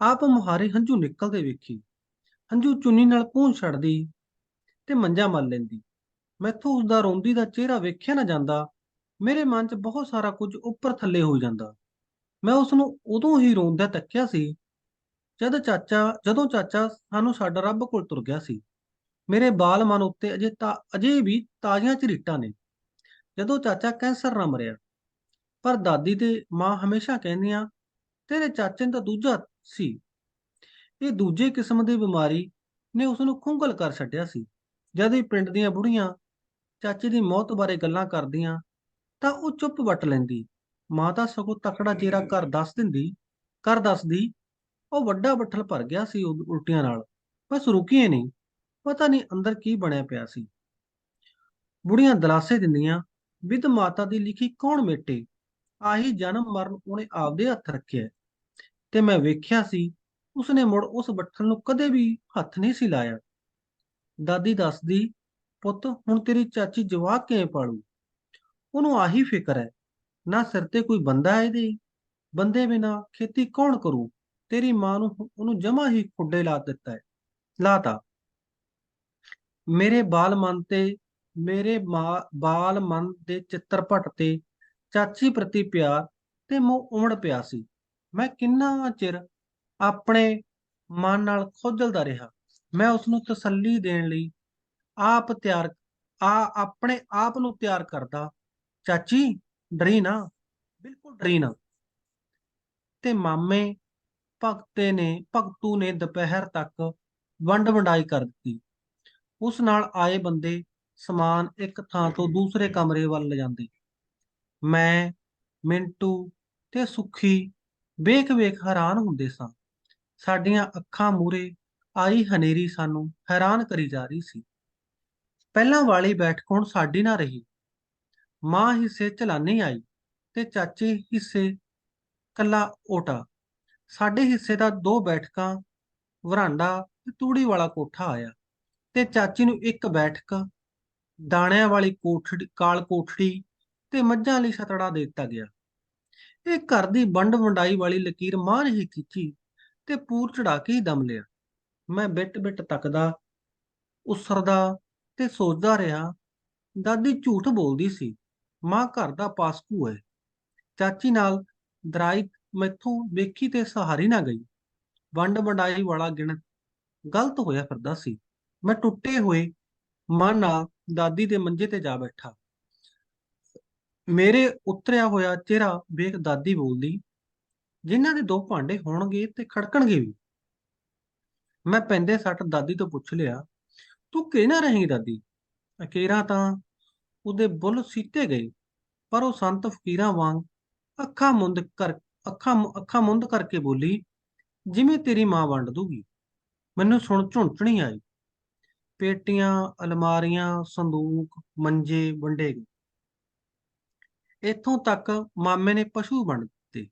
ਆਪ ਮੁਹਾਰੇ ਹੰਝੂ ਨਿਕਲਦੇ ਵੇਖੀ। ਹੰਝੂ ਚੁੰਨੀ ਨਾਲ ਪੂੰਝ ਛੱਡਦੀ ਤੇ ਮੰਜਾ ਮਲ ਲੈਂਦੀ। ਮੈਥੋਂ ਉਸਦਾ ਰੋਂਦੀ ਦਾ ਚਿਹਰਾ ਵੇਖਿਆ ਨਾ ਜਾਂਦਾ। ਮੇਰੇ ਮਨ 'ਚ ਬਹੁਤ ਸਾਰਾ ਕੁਝ ਉੱਪਰ ਥੱਲੇ ਹੋ ਜਾਂਦਾ। ਮੈਂ ਉਸ ਨੂੰ ਉਦੋਂ ਹੀ ਰੋਂਦਾ ਤੱਕਿਆ ਸੀ ਜਦੋਂ ਚਾਚਾ ਸਾਨੂੰ ਛੱਡ ਰੱਬ ਕੋਲ ਤੁਰ ਗਿਆ ਸੀ। ਮੇਰੇ ਬਾਲ ਮਨ ਉੱਤੇ ਅਜੇ ਵੀ ਤਾਜ਼ੀਆਂ ਝਰੀਟਾਂ ਨੇ, ਜਦੋਂ ਚਾਚਾ ਕੈਂਸਰ ਨਾਲ ਮਰਿਆ। ਪਰ ਦਾਦੀ ਤੇ ਮਾਂ ਹਮੇਸ਼ਾ ਕਹਿੰਦੀਆਂ, ਤੇਰੇ ਚਾਚੇ ਨੂੰ ਤਾਂ ਦੂਜਾ ਸੀ। ਇਹ ਦੂਜੇ ਕਿਸਮ ਦੀ ਬਿਮਾਰੀ ਨੇ ਉਸ ਨੂੰ ਖੁੰਗਲ ਕਰ ਛੱਡਿਆ ਸੀ। ਜਦ ਵੀ ਪਿੰਡ ਦੀਆਂ ਬੁੜੀਆਂ ਚਾਚੇ ਦੀ ਮੌਤ ਬਾਰੇ ਗੱਲਾਂ ਕਰਦੀਆਂ ਤਾਂ ਉਹ ਚੁੱਪ ਵੱਟ ਲੈਂਦੀ। ਮਾਂ ਤਾਂ ਸਗੋਂ ਤਕੜਾ ਚਿਹਰਾ ਕਰ ਦੱਸਦੀ, ਉਹ ਵੱਡਾ ਬੱਠਲ ਭਰ ਗਿਆ ਸੀ ਉਲਟੀਆਂ ਨਾਲ, ਬਸ ਰੁਕੀ ਨਹੀਂ। ਪਤਾ ਨਹੀਂ ਅੰਦਰ ਕੀ ਬਣਿਆ ਪਿਆ ਸੀ। ਬੁੜੀਆਂ ਦਲਾਸੇ ਦਿੰਦੀਆਂ, ਵਿਧ ਮਾਤਾ ਦੀ ਲਿਖੀ ਕੌਣ ਮੇਟੇ, ਆਹੀ ਜਨਮ ਮਰਨ ਉਹਨੇ ਆਪਦੇ ਹੱਥ ਰੱਖਿਆ। ਤੇ ਮੈਂ ਵੇਖਿਆ ਸੀ ਉਸਨੇ ਮੁੜ ਉਸ ਬੱਠਲ ਨੂੰ ਕਦੇ ਵੀ ਹੱਥ ਨਹੀਂ ਸੀ ਲਾਇਆ। ਦਾਦੀ ਦੱਸਦੀ, ਪੁੱਤ ਹੁਣ ਤੇਰੀ ਚਾਚੀ ਜਵਾਕ ਕਿਵੇਂ ਪਾਲੂ? ਉਹਨੂੰ ਆਹੀ ਫਿਕਰ ਹੈ, ਨਾ ਸਿਰ ਤੇ ਕੋਈ ਬੰਦਾ ਹੈ ਇਹਦੇ, ਬੰਦੇ ਬਿਨਾਂ ਖੇਤੀ ਕੌਣ ਕਰੂ? ਤੇਰੀ ਮਾਂ ਨੂੰ ਉਹਨੂੰ ਜਮਾ ਹੀ ਖੁੱਡੇ ਲਾਤਾ। ਮੇਰੇ ਬਾਲ ਮਨ ਤੇ ਬਾਲ ਮਨ ਦੇ ਚਿੱਤਰਪਟ ਤੇ ਚਾਚੀ ਪ੍ਰਤੀ ਪਿਆਰ ਤੇ ਮੋਹ ਉਮੜ ਪਿਆ ਸੀ। ਮੈਂ ਕਿੰਨਾ ਚਿਰ ਆਪਣੇ ਮਨ ਨਾਲ ਖੋਜਲਦਾ ਰਿਹਾ। ਮੈਂ ਉਸ ਨੂੰ ਤਸੱਲੀ ਦੇਣ ਲਈ ਆਪ ਤਿਆਰ ਆਪਣੇ ਆਪ ਨੂੰ ਤਿਆਰ ਕਰਦਾ, ਚਾਚੀ ਡਰੀ ਨਾ, ਬਿਲਕੁਲ ਡਰੀ ਨਾ। ਤੇ ਮਾਮੇ ਭਗਤੂ ਨੇ ਦੁਪਹਿਰ ਤੱਕ ਵੰਡ ਵੰਡਾਈ ਕਰ ਦਿੱਤੀ। ਉਸ ਨਾਲ ਆਏ ਬੰਦੇ ਸਮਾਨ ਇੱਕ ਥਾਂ ਤੋਂ ਦੂਸਰੇ ਕਮਰੇ ਵੱਲ ਲਿਜਾਂਦੇ। ਮੈਂ, ਮਿੰਟੂ ਤੇ ਸੁੱਖੀ ਵੇਖ ਵੇਖ ਹੈਰਾਨ ਹੁੰਦੇ ਸਾਂ। ਸਾਡੀਆਂ ਅੱਖਾਂ ਮੂਹਰੇ ਆਈ ਹਨੇਰੀ ਸਾਨੂੰ ਹੈਰਾਨ ਕਰੀ ਜਾ ਰਹੀ ਸੀ। ਪਹਿਲਾਂ ਵਾਲੀ ਬੈਠਕ ਹੁਣ ਸਾਡੀ ਨਾ ਰਹੀ। ਮਾਂ ਹਿੱਸੇ ਚਲਾਨੀ ਆਈ ਤੇ ਚਾਚੇ ਹਿੱਸੇ ਕੱਲਾ ਓਟਾ। ਸਾਡੇ ਹਿੱਸੇ ਦਾ 2 ਬੈਠਕਾਂ, ਵਰਾਂਡਾ ਤੇ ਤੂੜੀ ਵਾਲਾ ਕੋਠਾ ਆਇਆ ਤੇ ਚਾਚੀ ਨੂੰ ਇੱਕ ਬੈਠਕ, ਦਾਣਿਆਂ ਵਾਲੀ ਕਾਲ ਕੋਠੜੀ ਤੇ ਮੱਝਾਂ ਲਈ ਛਤੜਾ ਦੇ ਦਿੱਤਾ ਗਿਆ। ਇਹ ਘਰ ਦੀ ਵੰਡ ਵੰਡਾਈ ਵਾਲੀ ਲਕੀਰ ਮਾਂ ਨੇ ਹੀ ਖਿੱਚੀ ਤੇ ਪੂਰ ਚੜਾ ਕੇ ਹੀ ਦਮ ਲਿਆ। ਮੈਂ ਬਿੱਟ ਬਿੱਟ ਤੱਕਦਾ, ਉਸਰਦਾ ਤੇ ਸੋਚਦਾ ਰਿਹਾ। ਦਾਦੀ ਝੂਠ ਬੋਲਦੀ ਸੀ। ਮਾਂ ਘਰ ਦਾ ਪਾਸਕੂ ਹੈ। ਚਾਚੀ ਨਾਲ ਦਰਾਈ ਮੈਥੋਂ ਵੇਖੀ ਤੇ ਸਹਾਰੀ ਨਾ ਗਈ। ਵੰਡ ਵੰਡਾਈ ਵਾਲਾ ਗਿਣ ਗਲਤ ਹੋਇਆ ਫਿਰਦਾ ਸੀ। ਮੈਂ ਟੁੱਟੇ ਹੋਏ ਮਨ ਨਾਲ ਦਾਦੀ ਦੇ ਮੰਜੇ ਤੇ ਜਾ ਬੈਠਾ। ਮੇਰੇ ਉਤਰਿਆ ਹੋਇਆ ਚਿਹਰਾ ਵੇਖ ਦਾਦੀ ਬੋਲਦੀ, ਜਿਨ੍ਹਾਂ ਦੇ 2 ਭਾਂਡੇ ਹੋਣਗੇ ਤੇ ਖੜਕਣਗੇ ਵੀ। ਮੈਂ ਪੈਂਦੇ ਸੱਟ ਦਾਦੀ ਤੋਂ ਪੁੱਛ ਲਿਆ, ਤੂੰ ਕਿਹੜੇ ਨਾਲ ਰਹੇਂਗੀ ਦਾਦੀ? ਅਕੇਰਾ ਤਾਂ ਉਹਦੇ ਬੁੱਲ ਸੀਤੇ ਗਏ, ਪਰ ਉਹ ਸੰਤ ਫਕੀਰਾਂ ਵਾਂਗ ਅੱਖਾਂ ਮੁੰਦ ਕਰਕੇ ਬੋਲੀ, ਜਿਵੇਂ ਤੇਰੀ ਮਾਂ ਵੰਡ ਦੂਗੀ। ਮੈਨੂੰ ਸੁਣ ਝੁੰਚਣੀ ਆਈ। ਪੇਟੀਆਂ, ਅਲਮਾਰੀਆਂ, ਸੰਦੂਕ, ਮੰਜੇ ਵੰਡੇ ਗਏ। ਇੱਥੋਂ ਤੱਕ ਮਾਮੇ ਨੇ ਪਸ਼ੂ ਵੰਡ ਦਿੱਤੇ।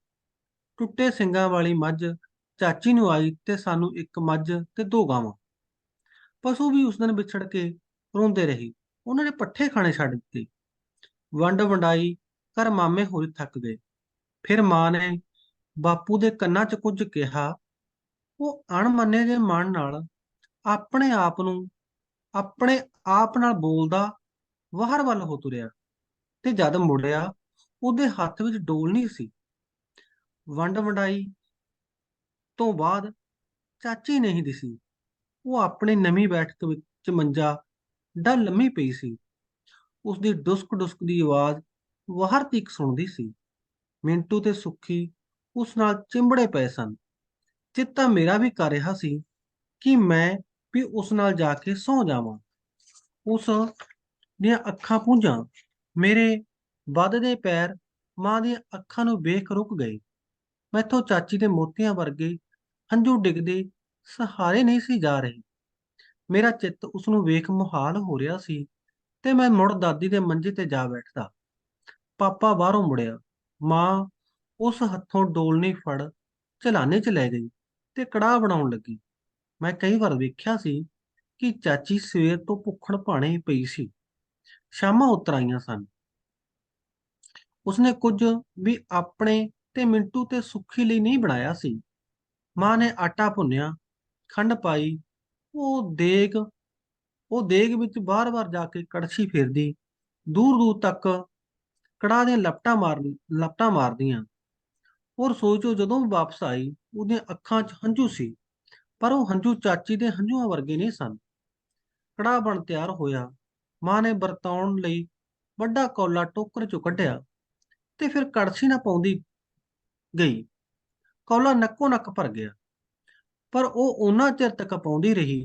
ਟੁੱਟੇ ਸਿੰਗਾਂ ਵਾਲੀ ਮੱਝ ਚਾਚੀ ਨੂੰ ਆਈ ਤੇ ਸਾਨੂੰ 1 ਮੱਝ ਤੇ 2 ਗਾਵਾਂ। ਪਸ਼ੂ ਵੀ ਉਸ ਦਿਨ ਵਿਛੜ ਕੇ ਰੋਂਦੇ ਰਹੇ। ਉਹਨਾਂ ਨੇ ਪੱਠੇ ਖਾਣੇ ਛੱਡ ਦਿੱਤੇ। ਵੰਡ ਵੰਡਾਈ ਕਰ ਮਾਮੇ ਹੋਏ ਥੱਕ ਗਏ। ਫਿਰ ਮਾਂ ਨੇ ਬਾਪੂ ਦੇ ਕੰਨਾਂ 'ਚ ਕੁਝ ਕਿਹਾ। ਉਹ ਅਣਮੰਨੇ ਜਿਹੇ ਮਨ ਨਾਲ ਆਪਣੇ ਆਪ ਨੂੰ ਆਪਣੇ ਆਪ ਨਾਲ ਬੋਲਦਾ ਬਾਹਰ ਵੱਲ ਹੋ ਤੁਰਿਆ ਤੇ ਜਦ ਮੁੜਿਆ ਉਹਦੇ ਹੱਥ ਵਿੱਚ ਡੋਲ ਨਹੀਂ ਸੀ। ਵੰਡ ਵੰਡਾਈ ਤੋਂ ਬਾਅਦ ਚਾਚੀ ਨਹੀਂ ਦਿਸੀ। ਉਹ ਆਪਣੀ ਨਵੀਂ ਬੈਠਕ ਵਿੱਚ ਮੰਜਾ ਡਾ ਲੰਮੀ ਪਈ ਸੀ। ਉਸਦੀ ਡੁਸਕ ਡੁਸਕ ਦੀ ਆਵਾਜ਼ ਬਾਹਰ ਤੀਕ ਸੁਣਦੀ ਸੀ। ਮਿੰਟੂ ਤੇ ਸੁੱਖੀ ਉਸ ਨਾਲ ਚਿੰਬੜੇ ਪਏ ਸਨ। ਚਿੱਤ ਤਾਂ ਮੇਰਾ ਵੀ ਕਰ ਰਿਹਾ ਸੀ ਕਿ ਮੈਂ ਵੀ ਉਸ ਨਾਲ ਜਾ ਕੇ ਸੌਂ ਜਾਵਾਂ। ਉਸ ਦੀਆਂ ਅੱਖਾਂ ਪੂੰਝਾਂ। ਮੇਰੇ ਵੱਧਦੇ ਪੈਰ ਮਾਂ ਦੀਆਂ ਅੱਖਾਂ ਨੂੰ ਵੇਖ ਰੁਕ ਗਏ। ਮੈਥੋਂ ਚਾਚੀ ਦੇ ਮੋਤੀਆਂ ਵਰਗੇ ਹੰਝੂ ਡਿੱਗਦੇ ਸਹਾਰੇ ਨਹੀਂ ਸੀ ਜਾ ਰਹੇ। ਮੇਰਾ ਚਿੱਤ ਉਸ ਨੂੰ ਵੇਖ ਮੁਹਾਲ ਹੋ ਰਿਹਾ ਸੀ ਤੇ ਮੈਂ ਮੁੜ ਦਾਦੀ ਦੇ ਮੰਜੇ ਤੇ ਜਾ ਬੈਠਦਾ। ਪਾਪਾ ਬਾਹਰੋਂ ਮੁੜਿਆ। ਮਾਂ ਉਸ ਹੱਥੋਂ ਡੋਲਣੀ ਫੜ ਚਲਾਨੇ 'ਚ ਲੈ ਗਈ ਤੇ ਕੜਾਹ ਬਣਾਉਣ ਲੱਗੀ। ਮੈਂ ਕਈ ਵਾਰ ਵੇਖਿਆ ਸੀ ਕਿ ਚਾਚੀ ਸਵੇਰ ਤੋਂ ਭੁੱਖਣ ਭਾਣੇ ਹੀ ਪਈ ਸੀ। ਸ਼ਾਮਾਂ ਉਤਰ ਆਈਆਂ ਸਨ। ਉਸਨੇ ਕੁਝ ਵੀ ਆਪਣੇ ਤੇ ਮਿੰਟੂ ਤੇ ਸੁੱਖੀ ਲਈ ਨਹੀਂ ਬਣਾਇਆ ਸੀ। ਮਾਂ ਨੇ ਆਟਾ ਭੁੰਨਿਆ, ਖੰਡ ਪਾਈ। ਉਹ ਦੇਗ ਵਿੱਚ ਬਾਰ-ਬਾਰ ਜਾ ਕੇ ਕੜਛੀ ਫੇਰਦੀ, ਦੂਰ-ਦੂਰ ਤੱਕ ਕੜਾਹ ਦੀਆਂ ਲਪਟਾਂ ਮਾਰਦੀਆਂ। ਉਹ ਰਸੋਈ ਚੋਂ ਜਦੋਂ ਵੀ ਵਾਪਸ ਆਈ, ਉਹਦੀਆਂ ਅੱਖਾਂ 'ਚ ਹੰਝੂ ਸੀ, ਪਰ ਉਹ ਹੰਝੂ ਚਾਚੀ ਦੇ ਹੰਝੂਆਂ ਵਰਗੇ ਨਹੀਂ ਸਨ। ਕੜਾਹ ਬਣ ਤਿਆਰ ਹੋਇਆ। ਮਾਂ ਨੇ ਵਰਤਾਉਣ ਲਈ ਵੱਡਾ ਕੌਲਾ ਟੋਕਰੇ 'ਚੋਂ ਕੱਢਿਆ ਤੇ ਫਿਰ ਕੜਛੀ ਨਾਲ ਪਾਉਂਦੀ ਗਈ। ਕੌਲਾ ਨੱਕੋ ਨੱਕ ਭਰ ਗਿਆ, ਪਰ ਉਹ ਓਨਾ ਚਿਰ ਤੱਕ ਪਾਉਂਦੀ ਰਹੀ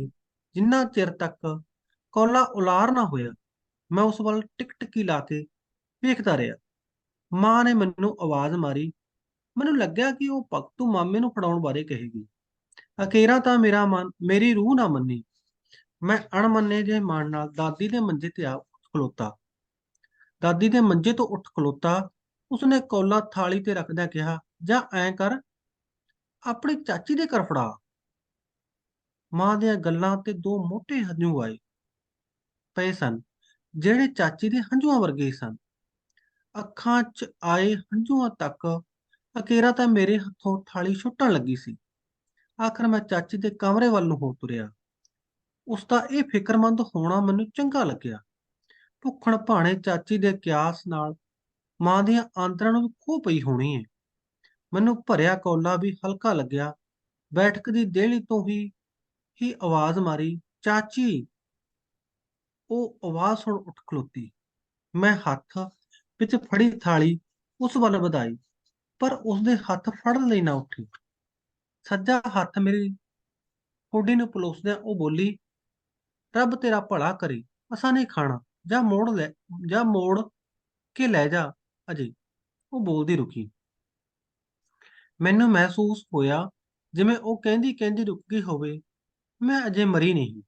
ਜਿੰਨਾ ਚਿਰ ਤੱਕ ਕੌਲਾ ਉਲਾਰ ਨਾ ਹੋਇਆ। ਮੈਂ ਉਸ ਵੱਲ ਟਿਕਟਿਕੀ ਲਾ ਕੇ ਵੇਖਦਾ ਰਿਹਾ। ਮਾਂ ਨੇ ਮੈਨੂੰ ਆਵਾਜ਼ ਮਾਰੀ। ਮੈਨੂੰ ਲੱਗਿਆ ਕਿ ਉਹ ਭਗਤੂ ਮਾਮੇ ਨੂੰ ਫੜਾਉਣ ਬਾਰੇ ਕਹੇਗੀ। ਅਖੀਰਾਂ ਤਾਂ ਮੇਰੀ ਰੂਹ ਨਾ ਮੰਨੀ। ਮੈਂ ਅਣਮੰਨੇ ਜਿਹੇ ਮਨ ਨਾਲ ਦਾਦੀ ਦੇ ਮੰਜੇ ਤੇ ਆ ਖਲੋਤਾ। ਦਾਦੀ ਦੇ ਮੰਜੇ ਤੋਂ ਉੱਠ ਖਲੋਤਾ। ਉਸਨੇ ਕੌਲਾ ਥਾਲੀ ਤੇ ਰੱਖਦਿਆਂ ਕਿਹਾ, ਜਾਂ ਐਂ ਕਰ, ਆਪਣੀ ਚਾਚੀ ਦੇ ਘਰ ਫੜਾ। ਮਾਂ ਦੀਆਂ ਗੱਲਾਂ ਤੇ ਦੋ ਮੋਟੇ ਹੰਝੂ ਆਏ ਪਏ ਸਨ, ਜਿਹੜੇ ਚਾਚੀ ਦੇ ਹੰਝੂਆਂ ਵਰਗੇ ਸਨ। ਅੱਖਾਂ 'ਚ ਆਏ ਹੰਝੂਆਂ ਤੱਕ ਅਕੇਰਾ ਤਾਂ ਮੇਰੇ ਹੱਥੋਂ ਥਾਲੀ ਛੁੱਟਣ ਲੱਗੀ ਸੀ। ਆਖਰ ਮੈਂ ਚਾਚੀ ਦੇ ਕਮਰੇ ਵੱਲ ਨੂੰ ਹੋ ਤੁਰਿਆ। ਉਸਦਾ ਇਹ ਫਿਕਰਮੰਦ ਹੋਣਾ ਮੈਨੂੰ ਚੰਗਾ ਲੱਗਿਆ। ਭੁੱਖਣ ਭਾਣੇ ਚਾਚੀ ਦੇ ਕਿਆਸ ਨਾਲ ਮਾਂ ਦੀਆਂ ਆਂਦਰਾਂ ਨੂੰ ਵੀ ਖੋਹ ਪਈ ਹੋਣੀ ਹੈ। ਮੈਨੂੰ ਭਰਿਆ ਕੌਲਾ ਵੀ ਹਲਕਾ ਲੱਗਿਆ। ਬੈਠਕ ਦੀ ਦੇਹਲੀ ਤੋਂ ਹੀ ਆਵਾਜ਼ ਮਾਰੀ, ਚਾਚੀ। ਉਹ ਆਵਾਜ਼ ਸੁਣ ਉੱਠ ਖਲੋਤੀ। ਮੈਂ ਹੱਥ ਵਿੱਚ ਫੜੀ ਥਾਲੀ ਉਸ ਵੱਲ ਵਧਾਈ, ਪਰ ਉਸਦੇ ਹੱਥ ਫੜਨ ਲਈ ਨਾ ਉੱਠੀ। ਸੱਜਾ ਹੱਥ ਮੇਰੀ ਠੋਡੀ ਨੂੰ ਪਲੋਸਦਿਆਂ ਉਹ ਬੋਲੀ, ਰੱਬ ਤੇਰਾ ਭਲਾ ਕਰੇ, ਅਸਾਂ ਨਹੀਂ ਖਾਣਾ, ਜਾਂ ਮੋੜ ਕੇ ਲੈ ਜਾ ਅਜੇ। ਉਹ ਬੋਲਦੀ ਰੁਕੀ। ਮੈਨੂੰ ਮਹਿਸੂਸ ਹੋਇਆ ਜਿਵੇਂ ਉਹ ਕਹਿੰਦੀ ਕਹਿੰਦੀ ਰੁਕ ਗਈ ਹੋਵੇ, ਮੈਂ ਅਜੇ ਮਰੀ ਨਹੀਂ।